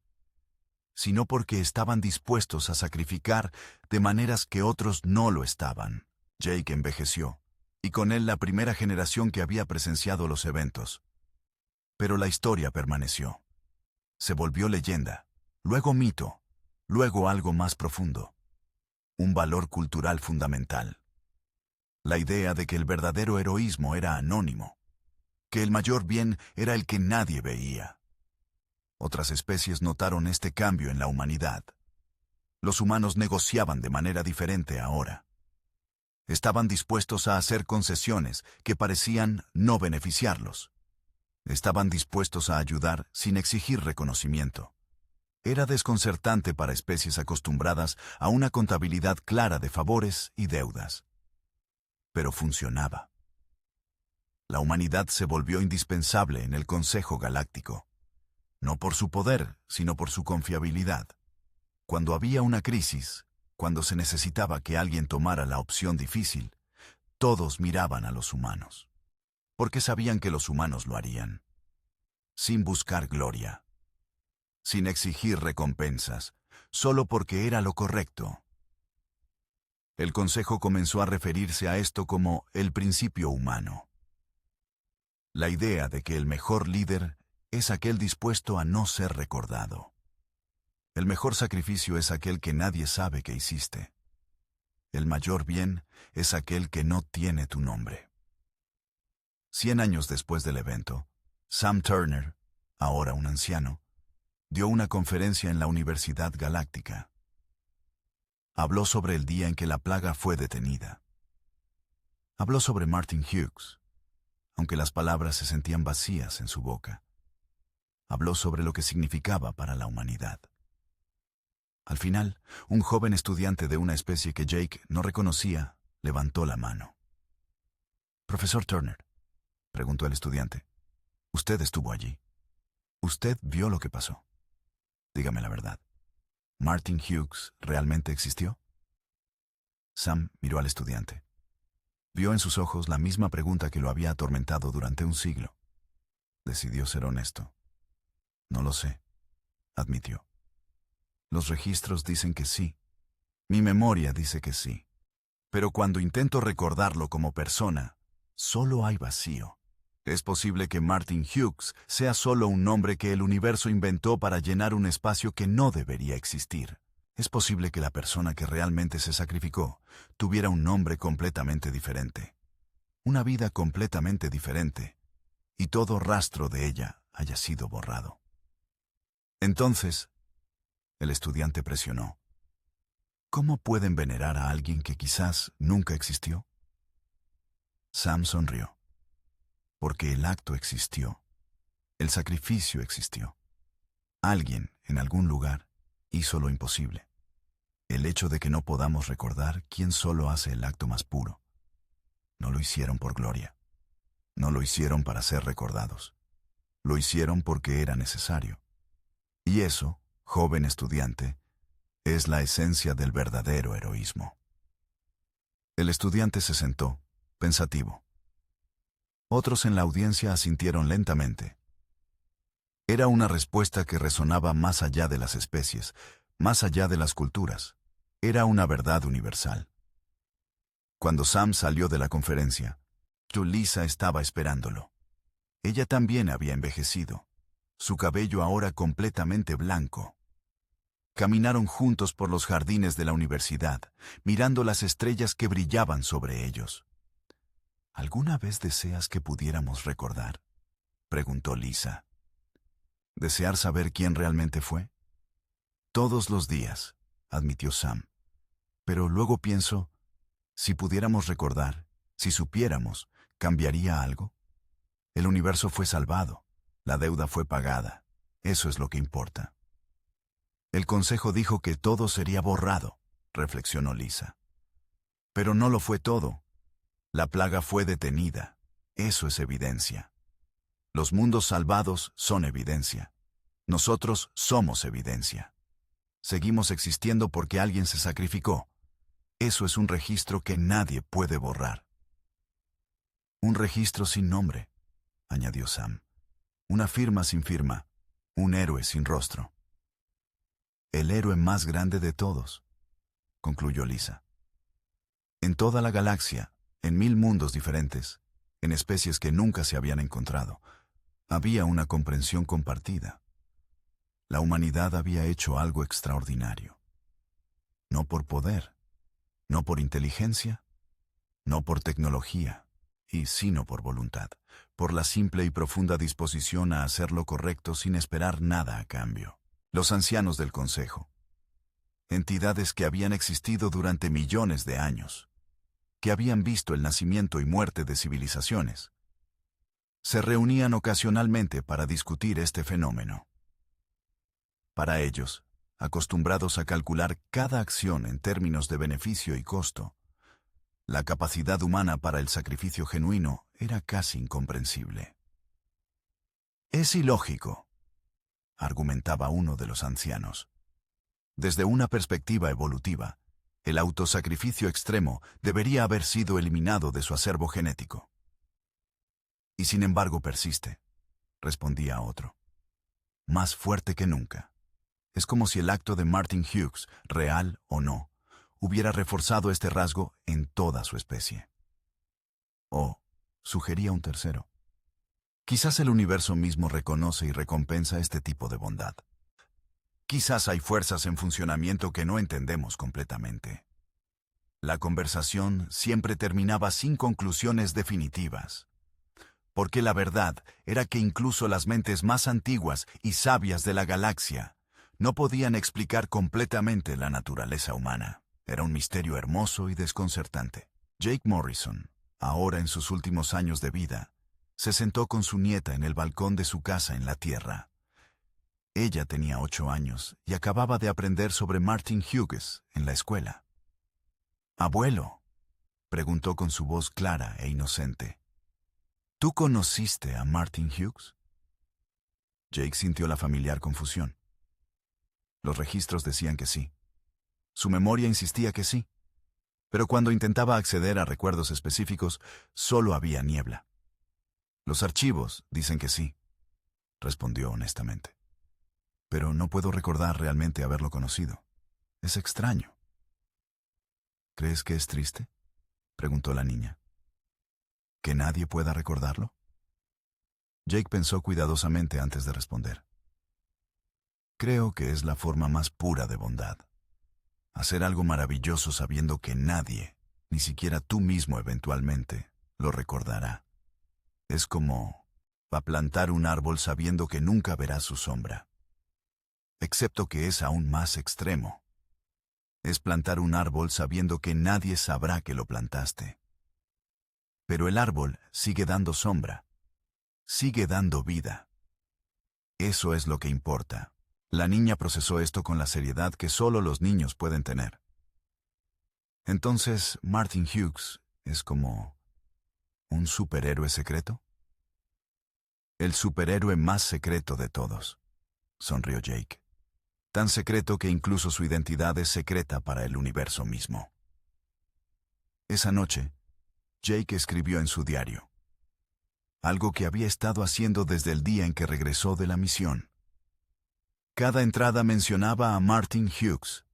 sino porque estaban dispuestos a sacrificar de maneras que otros no lo estaban. Jake envejeció, y con él la primera generación que había presenciado los eventos. Pero la historia permaneció. Se volvió leyenda, luego mito, luego algo más profundo. Un valor cultural fundamental. La idea de que el verdadero heroísmo era anónimo, que el mayor bien era el que nadie veía. Otras especies notaron este cambio en la humanidad. Los humanos negociaban de manera diferente ahora. Estaban dispuestos a hacer concesiones que parecían no beneficiarlos. Estaban dispuestos a ayudar sin exigir reconocimiento. Era desconcertante para especies acostumbradas a una contabilidad clara de favores y deudas. Pero funcionaba. La humanidad se volvió indispensable en el Consejo Galáctico. No por su poder, sino por su confiabilidad. Cuando había una crisis, cuando se necesitaba que alguien tomara la opción difícil, todos miraban a los humanos. Porque sabían que los humanos lo harían. Sin buscar gloria. Sin exigir recompensas, solo porque era lo correcto. El Consejo comenzó a referirse a esto como el principio humano. La idea de que el mejor líder es aquel dispuesto a no ser recordado. El mejor sacrificio es aquel que nadie sabe que hiciste. El mayor bien es aquel que no tiene tu nombre. 100 años después del evento, Sam Turner, ahora un anciano, dio una conferencia en la Universidad Galáctica. Habló sobre el día en que la plaga fue detenida. Habló sobre Martin Hughes, aunque las palabras se sentían vacías en su boca. Habló sobre lo que significaba para la humanidad. Al final, un joven estudiante de una especie que Jake no reconocía levantó la mano. «Profesor Turner», preguntó el estudiante, «usted estuvo allí. Usted vio lo que pasó. Dígame la verdad. ¿Martin Hughes realmente existió?» Sam miró al estudiante. Vio en sus ojos la misma pregunta que lo había atormentado durante un siglo. Decidió ser honesto. No lo sé, admitió. Los registros dicen que sí. Mi memoria dice que sí. Pero cuando intento recordarlo como persona, solo hay vacío. Es posible que Martin Hughes sea solo un nombre que el universo inventó para llenar un espacio que no debería existir. Es posible que la persona que realmente se sacrificó tuviera un nombre completamente diferente, una vida completamente diferente, y todo rastro de ella haya sido borrado. Entonces, el estudiante presionó. ¿Cómo pueden venerar a alguien que quizás nunca existió? Sam sonrió. Porque el acto existió. El sacrificio existió. Alguien, en algún lugar, hizo lo imposible. El hecho de que no podamos recordar quién solo hace el acto más puro. No lo hicieron por gloria. No lo hicieron para ser recordados. Lo hicieron porque era necesario. Y eso, joven estudiante, es la esencia del verdadero heroísmo. El estudiante se sentó, pensativo. Otros en la audiencia asintieron lentamente. Era una respuesta que resonaba más allá de las especies, más allá de las culturas. Era una verdad universal. Cuando Sam salió de la conferencia, Lisa estaba esperándolo. Ella también había envejecido, su cabello ahora completamente blanco. Caminaron juntos por los jardines de la universidad, mirando las estrellas que brillaban sobre ellos. ¿Alguna vez deseas que pudiéramos recordar?, preguntó Lisa. ¿Desear saber quién realmente fue? Todos los días, admitió Sam. Pero luego pienso, si pudiéramos recordar, si supiéramos, ¿cambiaría algo? El universo fue salvado, la deuda fue pagada. Eso es lo que importa. El consejo dijo que todo sería borrado, reflexionó Lisa. Pero no lo fue todo. La plaga fue detenida. Eso es evidencia. Los mundos salvados son evidencia. Nosotros somos evidencia. Seguimos existiendo porque alguien se sacrificó. Eso es un registro que nadie puede borrar. Un registro sin nombre, añadió Sam. Una firma sin firma. Un héroe sin rostro. El héroe más grande de todos, concluyó Lisa. En toda la galaxia, en 1000 mundos diferentes, en especies que nunca se habían encontrado, había una comprensión compartida. La humanidad había hecho algo extraordinario. No por poder, no por inteligencia, no por tecnología, sino por voluntad, por la simple y profunda disposición a hacer lo correcto sin esperar nada a cambio. Los ancianos del Consejo, entidades que habían existido durante millones de años, que habían visto el nacimiento y muerte de civilizaciones, se reunían ocasionalmente para discutir este fenómeno. Para ellos, acostumbrados a calcular cada acción en términos de beneficio y costo, la capacidad humana para el sacrificio genuino era casi incomprensible. Es ilógico, argumentaba uno de los ancianos. Desde una perspectiva evolutiva, el autosacrificio extremo debería haber sido eliminado de su acervo genético. Y sin embargo persiste, respondía otro. Más fuerte que nunca. Es como si el acto de Martin Hughes, real o no, hubiera reforzado este rasgo en toda su especie. O, sugería un tercero, quizás el universo mismo reconoce y recompensa este tipo de bondad. Quizás hay fuerzas en funcionamiento que no entendemos completamente. La conversación siempre terminaba sin conclusiones definitivas, porque la verdad era que incluso las mentes más antiguas y sabias de la galaxia no podían explicar completamente la naturaleza humana. Era un misterio hermoso y desconcertante. Jake Morrison, ahora en sus últimos años de vida, se sentó con su nieta en el balcón de su casa en la Tierra. Ella tenía 8 años y acababa de aprender sobre Martin Hughes en la escuela. «Abuelo», preguntó con su voz clara e inocente, «¿tú conociste a Martin Hughes?» Jake sintió la familiar confusión. Los registros decían que sí. Su memoria insistía que sí. Pero cuando intentaba acceder a recuerdos específicos, solo había niebla. Los archivos dicen que sí, respondió honestamente. Pero no puedo recordar realmente haberlo conocido. Es extraño. ¿Crees que es triste?, preguntó la niña. ¿Que nadie pueda recordarlo? Jake pensó cuidadosamente antes de responder. Creo que es la forma más pura de bondad. Hacer algo maravilloso sabiendo que nadie, ni siquiera tú mismo eventualmente, lo recordará. Es como plantar un árbol sabiendo que nunca verás su sombra. Excepto que es aún más extremo. Es plantar un árbol sabiendo que nadie sabrá que lo plantaste. Pero el árbol sigue dando sombra. Sigue dando vida. Eso es lo que importa. La niña procesó esto con la seriedad que solo los niños pueden tener. Entonces, Martin Hughes es como un superhéroe secreto. El superhéroe más secreto de todos, sonrió Jake. Tan secreto que incluso su identidad es secreta para el universo mismo. Esa noche, Jake escribió en su diario. Algo que había estado haciendo desde el día en que regresó de la misión. Cada entrada mencionaba a Martin Hughes.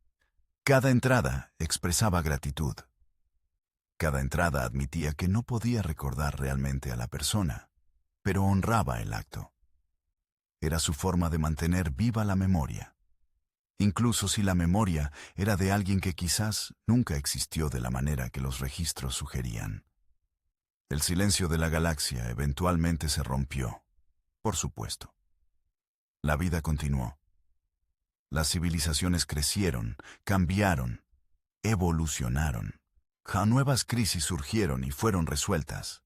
Cada entrada expresaba gratitud. Cada entrada admitía que no podía recordar realmente a la persona, pero honraba el acto. Era su forma de mantener viva la memoria, incluso si la memoria era de alguien que quizás nunca existió de la manera que los registros sugerían. El silencio de la galaxia eventualmente se rompió, por supuesto. La vida continuó. Las civilizaciones crecieron, cambiaron, evolucionaron. Nuevas crisis surgieron y fueron resueltas.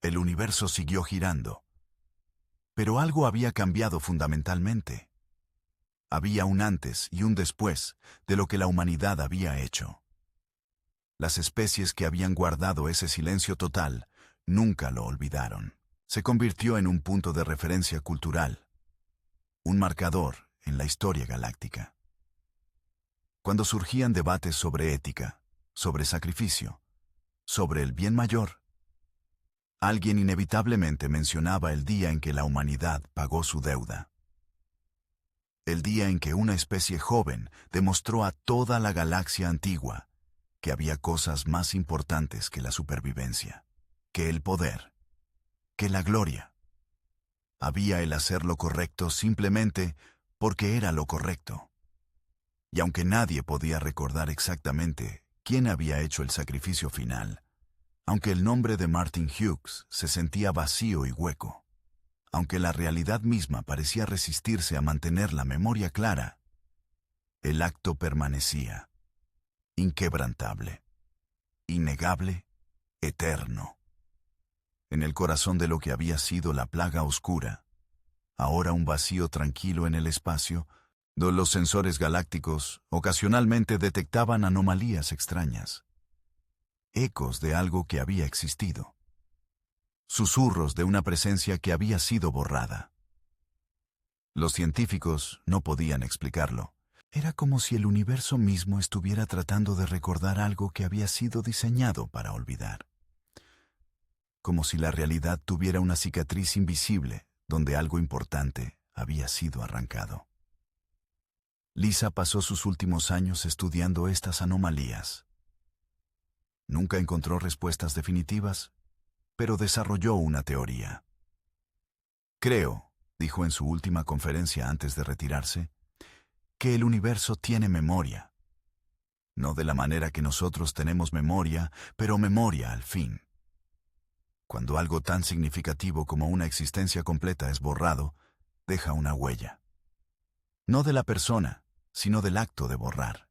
El universo siguió girando. Pero algo había cambiado fundamentalmente. Había un antes y un después de lo que la humanidad había hecho. Las especies que habían guardado ese silencio total nunca lo olvidaron. Se convirtió en un punto de referencia cultural, un marcador en la historia galáctica. Cuando surgían debates sobre ética, sobre sacrificio, sobre el bien mayor, alguien inevitablemente mencionaba el día en que la humanidad pagó su deuda. El día en que una especie joven demostró a toda la galaxia antigua que había cosas más importantes que la supervivencia, que el poder, que la gloria. Había el hacer lo correcto simplemente porque era lo correcto. Y aunque nadie podía recordar exactamente quién había hecho el sacrificio final, aunque el nombre de Martin Hughes se sentía vacío y hueco, aunque la realidad misma parecía resistirse a mantener la memoria clara, el acto permanecía, inquebrantable, innegable, eterno. En el corazón de lo que había sido la plaga oscura, ahora un vacío tranquilo en el espacio, donde los sensores galácticos ocasionalmente detectaban anomalías extrañas, ecos de algo que había existido, susurros de una presencia que había sido borrada. Los científicos no podían explicarlo. Era como si el universo mismo estuviera tratando de recordar algo que había sido diseñado para olvidar. Como si la realidad tuviera una cicatriz invisible donde algo importante había sido arrancado. Lisa pasó sus últimos años estudiando estas anomalías. Nunca encontró respuestas definitivas, pero desarrolló una teoría. Creo, dijo en su última conferencia antes de retirarse, que el universo tiene memoria. No de la manera que nosotros tenemos memoria, pero memoria al fin. Cuando algo tan significativo como una existencia completa es borrado, deja una huella. No de la persona, sino del acto de borrar.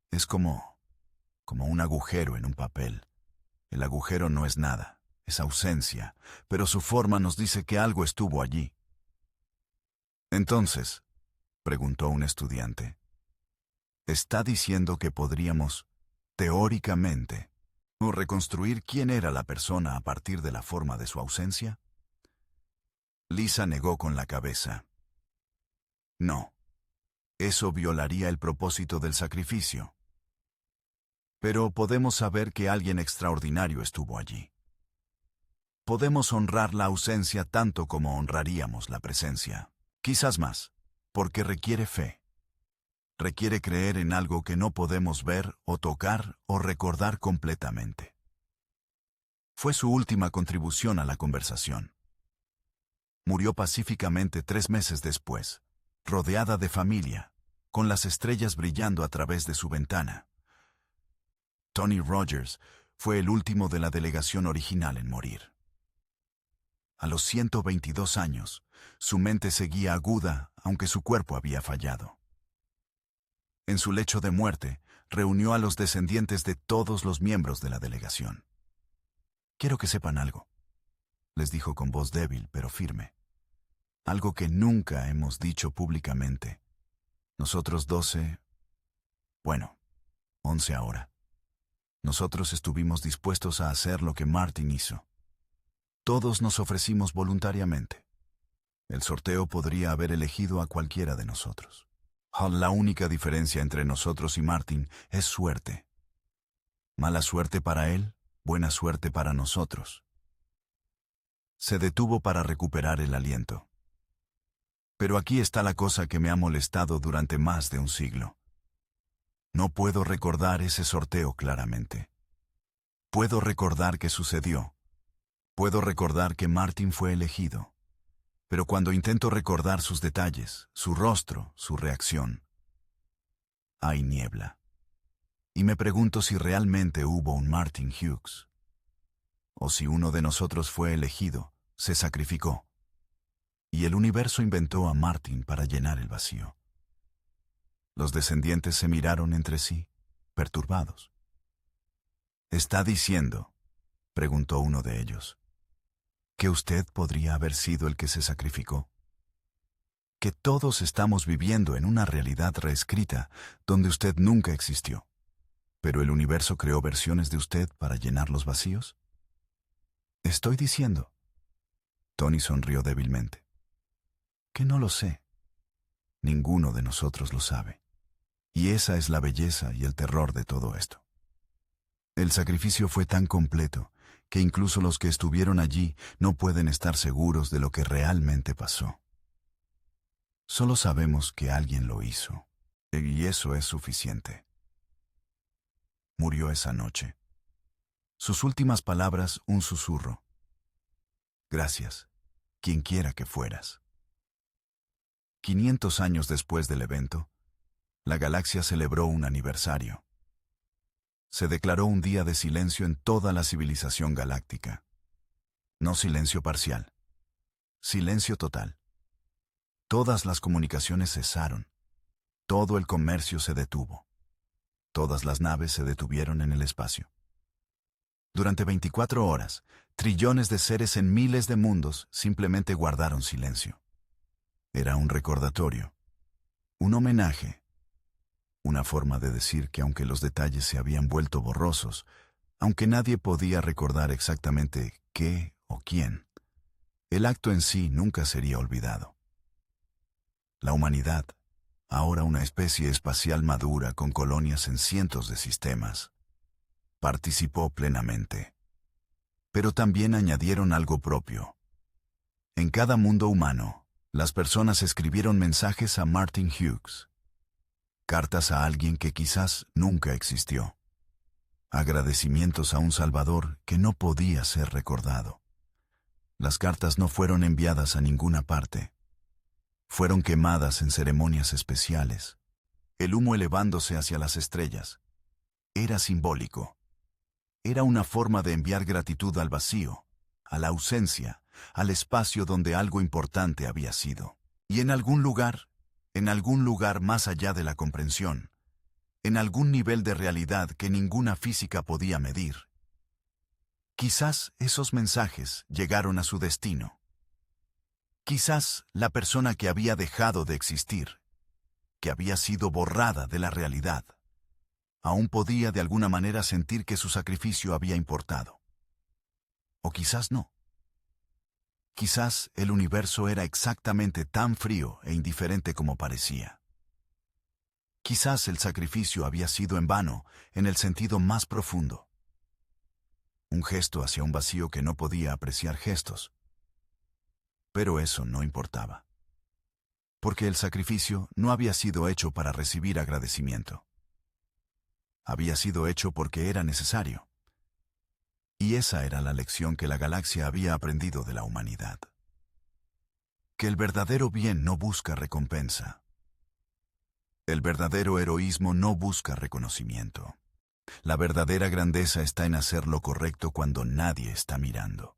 Es como un agujero en un papel. El agujero no es nada, es ausencia, pero su forma nos dice que algo estuvo allí. Entonces, preguntó un estudiante, ¿está diciendo que podríamos, teóricamente, reconstruir quién era la persona a partir de la forma de su ausencia? Lisa negó con la cabeza. No. Eso violaría el propósito del sacrificio. Pero podemos saber que alguien extraordinario estuvo allí. Podemos honrar la ausencia tanto como honraríamos la presencia. Quizás más, porque requiere fe. Requiere creer en algo que no podemos ver o tocar o recordar completamente. Fue su última contribución a la conversación. Murió pacíficamente 3 meses después, rodeada de familia, con las estrellas brillando a través de su ventana. Tony Rogers fue el último de la delegación original en morir. A los 122 años, su mente seguía aguda, aunque su cuerpo había fallado. En su lecho de muerte, reunió a los descendientes de todos los miembros de la delegación. «Quiero que sepan algo», les dijo con voz débil pero firme. «Algo que nunca hemos dicho públicamente. Nosotros 11 ahora. Nosotros estuvimos dispuestos a hacer lo que Martin hizo. Todos nos ofrecimos voluntariamente. El sorteo podría haber elegido a cualquiera de nosotros. La única diferencia entre nosotros y Martin es suerte. Mala suerte para él, buena suerte para nosotros». Se detuvo para recuperar el aliento. «Pero aquí está la cosa que me ha molestado durante más de un siglo. No puedo recordar ese sorteo claramente. Puedo recordar que sucedió. Puedo recordar que Martin fue elegido. Pero cuando intento recordar sus detalles, su rostro, su reacción, hay niebla. Y me pregunto si realmente hubo un Martin Hughes. O si uno de nosotros fue elegido, se sacrificó. Y el universo inventó a Martin para llenar el vacío». Los descendientes se miraron entre sí, perturbados. «¿Está diciendo», preguntó uno de ellos, «que usted podría haber sido el que se sacrificó? ¿Que todos estamos viviendo en una realidad reescrita donde usted nunca existió, pero el universo creó versiones de usted para llenar los vacíos?» «Estoy diciendo», Tony sonrió débilmente, «que no lo sé. Ninguno de nosotros lo sabe. Y esa es la belleza y el terror de todo esto. El sacrificio fue tan completo que incluso los que estuvieron allí no pueden estar seguros de lo que realmente pasó. Solo sabemos que alguien lo hizo, y eso es suficiente». Murió esa noche. Sus últimas palabras, un susurro. «Gracias, quien quiera que fueras». 500 años después del evento, la galaxia celebró un aniversario. Se declaró un día de silencio en toda la civilización galáctica. No silencio parcial, silencio total. Todas las comunicaciones cesaron. Todo el comercio se detuvo. Todas las naves se detuvieron en el espacio. Durante 24 horas, trillones de seres en miles de mundos simplemente guardaron silencio. Era un recordatorio, un homenaje, una forma de decir que aunque los detalles se habían vuelto borrosos, aunque nadie podía recordar exactamente qué o quién, el acto en sí nunca sería olvidado. La humanidad, ahora una especie espacial madura con colonias en cientos de sistemas, participó plenamente. Pero también añadieron algo propio. En cada mundo humano, las personas escribieron mensajes a Martin Hughes. Cartas a alguien que quizás nunca existió. Agradecimientos a un Salvador que no podía ser recordado. Las cartas no fueron enviadas a ninguna parte. Fueron quemadas en ceremonias especiales, el humo elevándose hacia las estrellas. Era simbólico. Era una forma de enviar gratitud al vacío, a la ausencia, al espacio donde algo importante había sido. Y en algún lugar más allá de la comprensión, en algún nivel de realidad que ninguna física podía medir, quizás esos mensajes llegaron a su destino. Quizás la persona que había dejado de existir, que había sido borrada de la realidad, aún podía de alguna manera sentir que su sacrificio había importado. O quizás no. Quizás el universo era exactamente tan frío e indiferente como parecía. Quizás el sacrificio había sido en vano, en el sentido más profundo. Un gesto hacia un vacío que no podía apreciar gestos. Pero eso no importaba. Porque el sacrificio no había sido hecho para recibir agradecimiento. Había sido hecho porque era necesario. Y esa era la lección que la galaxia había aprendido de la humanidad. Que el verdadero bien no busca recompensa. El verdadero heroísmo no busca reconocimiento. La verdadera grandeza está en hacer lo correcto cuando nadie está mirando.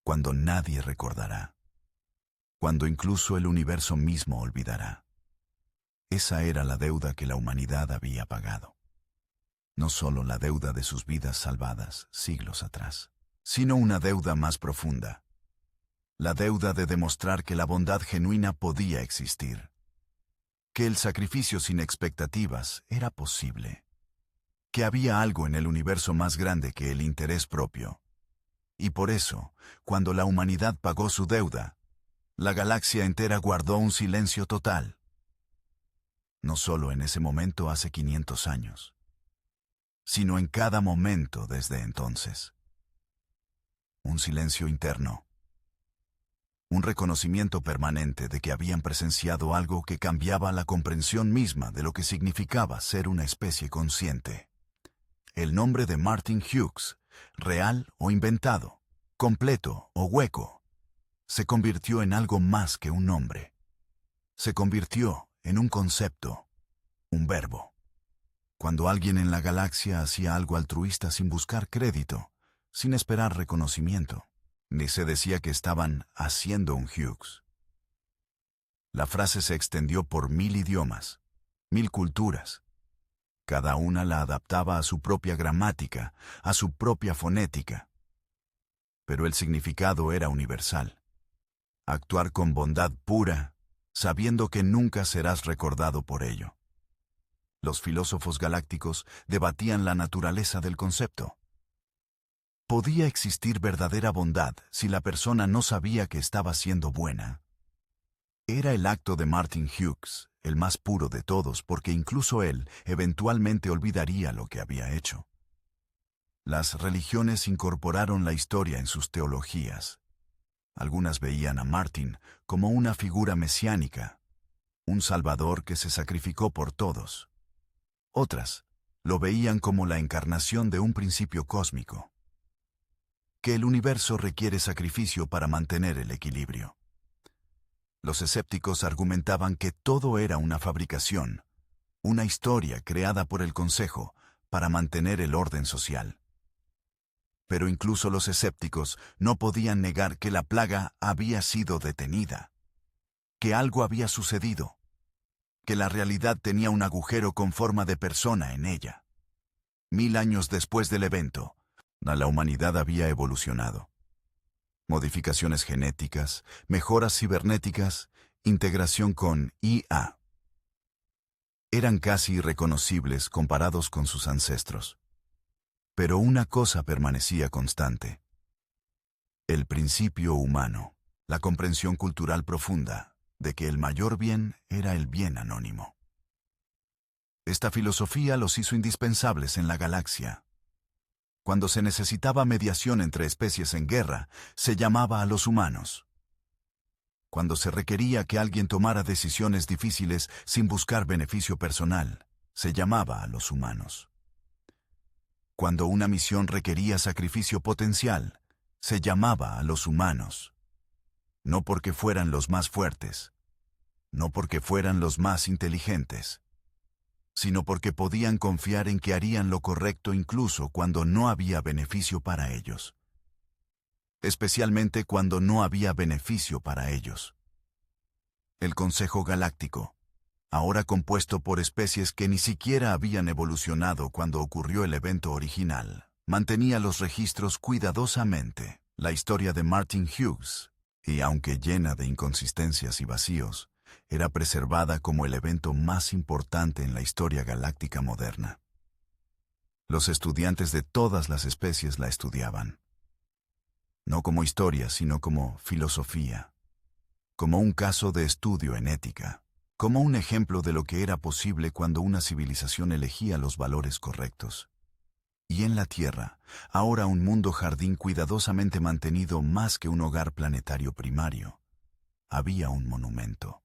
Cuando nadie recordará. Cuando incluso el universo mismo olvidará. Esa era la deuda que la humanidad había pagado. No solo la deuda de sus vidas salvadas siglos atrás, sino una deuda más profunda. La deuda de demostrar que la bondad genuina podía existir. Que el sacrificio sin expectativas era posible. Que había algo en el universo más grande que el interés propio. Y por eso, cuando la humanidad pagó su deuda, la galaxia entera guardó un silencio total. No solo en ese momento hace 500 años, sino en cada momento desde entonces. Un silencio interno. Un reconocimiento permanente de que habían presenciado algo que cambiaba la comprensión misma de lo que significaba ser una especie consciente. El nombre de Martin Hughes, real o inventado, completo o hueco, se convirtió en algo más que un nombre. Se convirtió en un concepto, un verbo. Cuando alguien en la galaxia hacía algo altruista sin buscar crédito, sin esperar reconocimiento, ni se decía que estaban haciendo un Hughes. La frase se extendió por 1000 idiomas, 1000 culturas. Cada una la adaptaba a su propia gramática, a su propia fonética. Pero el significado era universal. Actuar con bondad pura, sabiendo que nunca serás recordado por ello. Los filósofos galácticos debatían la naturaleza del concepto. ¿Podía existir verdadera bondad si la persona no sabía que estaba siendo buena? Era el acto de Martin Hughes, el más puro de todos, porque incluso él eventualmente olvidaría lo que había hecho. Las religiones incorporaron la historia en sus teologías. Algunas veían a Martin como una figura mesiánica, un salvador que se sacrificó por todos. Otras lo veían como la encarnación de un principio cósmico. Que el universo requiere sacrificio para mantener el equilibrio. Los escépticos argumentaban que todo era una fabricación, una historia creada por el Consejo para mantener el orden social. Pero incluso los escépticos no podían negar que la plaga había sido detenida, que algo había sucedido, que la realidad tenía un agujero con forma de persona en ella. 1000 años después del evento, la humanidad había evolucionado. Modificaciones genéticas, mejoras cibernéticas, integración con IA. Eran casi irreconocibles comparados con sus ancestros. Pero una cosa permanecía constante. El principio humano, la comprensión cultural profunda de que el mayor bien era el bien anónimo. Esta filosofía los hizo indispensables en la galaxia. Cuando se necesitaba mediación entre especies en guerra, se llamaba a los humanos. Cuando se requería que alguien tomara decisiones difíciles sin buscar beneficio personal, se llamaba a los humanos. Cuando una misión requería sacrificio potencial, se llamaba a los humanos. No porque fueran los más fuertes, no porque fueran los más inteligentes, sino porque podían confiar en que harían lo correcto incluso cuando no había beneficio para ellos. Especialmente cuando no había beneficio para ellos. El Consejo Galáctico, ahora compuesto por especies que ni siquiera habían evolucionado cuando ocurrió el evento original, mantenía los registros cuidadosamente. La historia de Martin Hughes, y aunque llena de inconsistencias y vacíos, era preservada como el evento más importante en la historia galáctica moderna. Los estudiantes de todas las especies la estudiaban. No como historia, sino como filosofía, como un caso de estudio en ética. como un ejemplo de lo que era posible cuando una civilización elegía los valores correctos. Y en la Tierra, ahora un mundo jardín cuidadosamente mantenido más que un hogar planetario primario, había un monumento.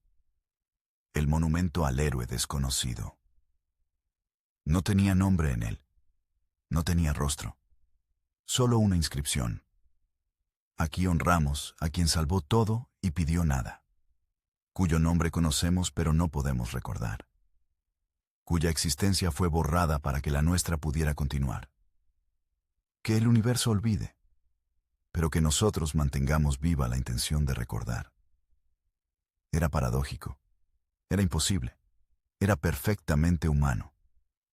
El monumento al héroe desconocido. No tenía nombre en él. No tenía rostro. Solo una inscripción. Aquí honramos a quien salvó todo y pidió nada. Cuyo nombre conocemos pero no podemos recordar. Cuya existencia fue borrada para que la nuestra pudiera continuar. Que el universo olvide, pero que nosotros mantengamos viva la intención de recordar. Era paradójico. Era imposible. Era perfectamente humano.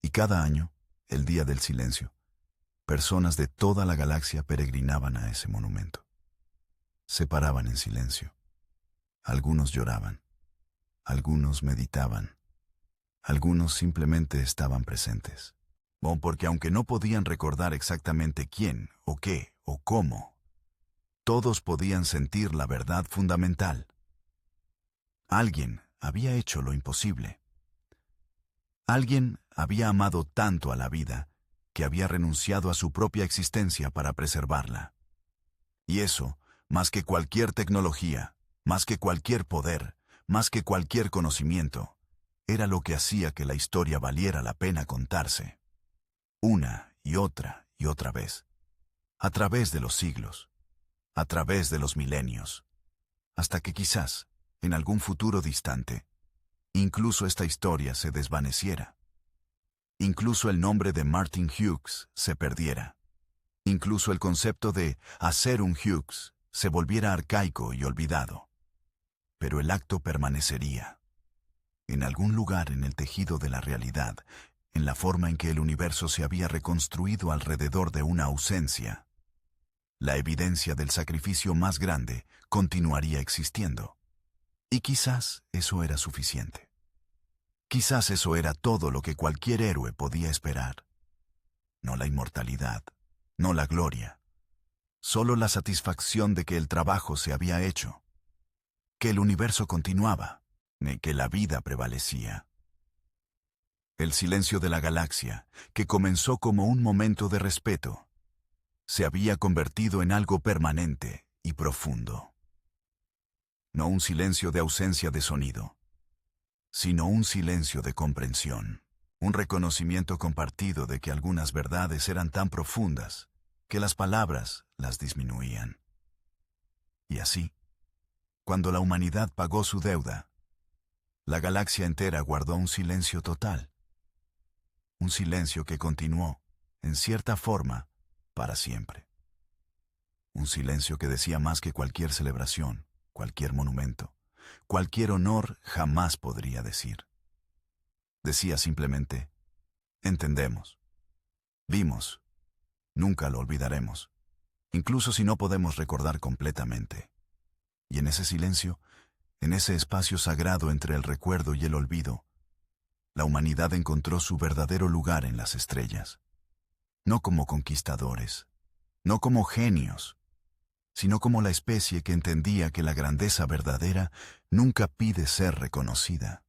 Y cada año, el Día del Silencio, personas de toda la galaxia peregrinaban a ese monumento. Se paraban en silencio. Algunos lloraban. Algunos meditaban. Algunos simplemente estaban presentes. Porque aunque no podían recordar exactamente quién, o qué, o cómo, todos podían sentir la verdad fundamental. Alguien había hecho lo imposible. Alguien había amado tanto a la vida que había renunciado a su propia existencia para preservarla. Y eso, más que cualquier tecnología, más que cualquier poder, más que cualquier conocimiento, era lo que hacía que la historia valiera la pena contarse. Una y otra vez. A través de los siglos. A través de los milenios. Hasta que quizás, en algún futuro distante, incluso esta historia se desvaneciera. Incluso el nombre de Martin Hughes se perdiera. Incluso el concepto de hacer un Hughes se volviera arcaico y olvidado. Pero el acto permanecería. En algún lugar en el tejido de la realidad, en la forma en que el universo se había reconstruido alrededor de una ausencia. La evidencia del sacrificio más grande continuaría existiendo. Y quizás eso era suficiente. Quizás eso era todo lo que cualquier héroe podía esperar. No la inmortalidad, no la gloria. Solo la satisfacción de que el trabajo se había hecho. Que el universo continuaba, que la vida prevalecía. El silencio de la galaxia, que comenzó como un momento de respeto, se había convertido en algo permanente y profundo. No un silencio de ausencia de sonido, sino un silencio de comprensión, un reconocimiento compartido de que algunas verdades eran tan profundas que las palabras las disminuían. Y así, cuando la humanidad pagó su deuda, la galaxia entera guardó un silencio total. Un silencio que continuó, en cierta forma, para siempre. Un silencio que decía más que cualquier celebración, cualquier monumento, cualquier honor jamás podría decir. Decía simplemente, entendemos, vimos, nunca lo olvidaremos, incluso si no podemos recordar completamente. Y en ese silencio, en ese espacio sagrado entre el recuerdo y el olvido, la humanidad encontró su verdadero lugar en las estrellas. No como conquistadores, no como genios, sino como la especie que entendía que la grandeza verdadera nunca pide ser reconocida.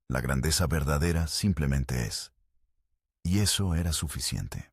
La grandeza verdadera simplemente es. Y eso era suficiente.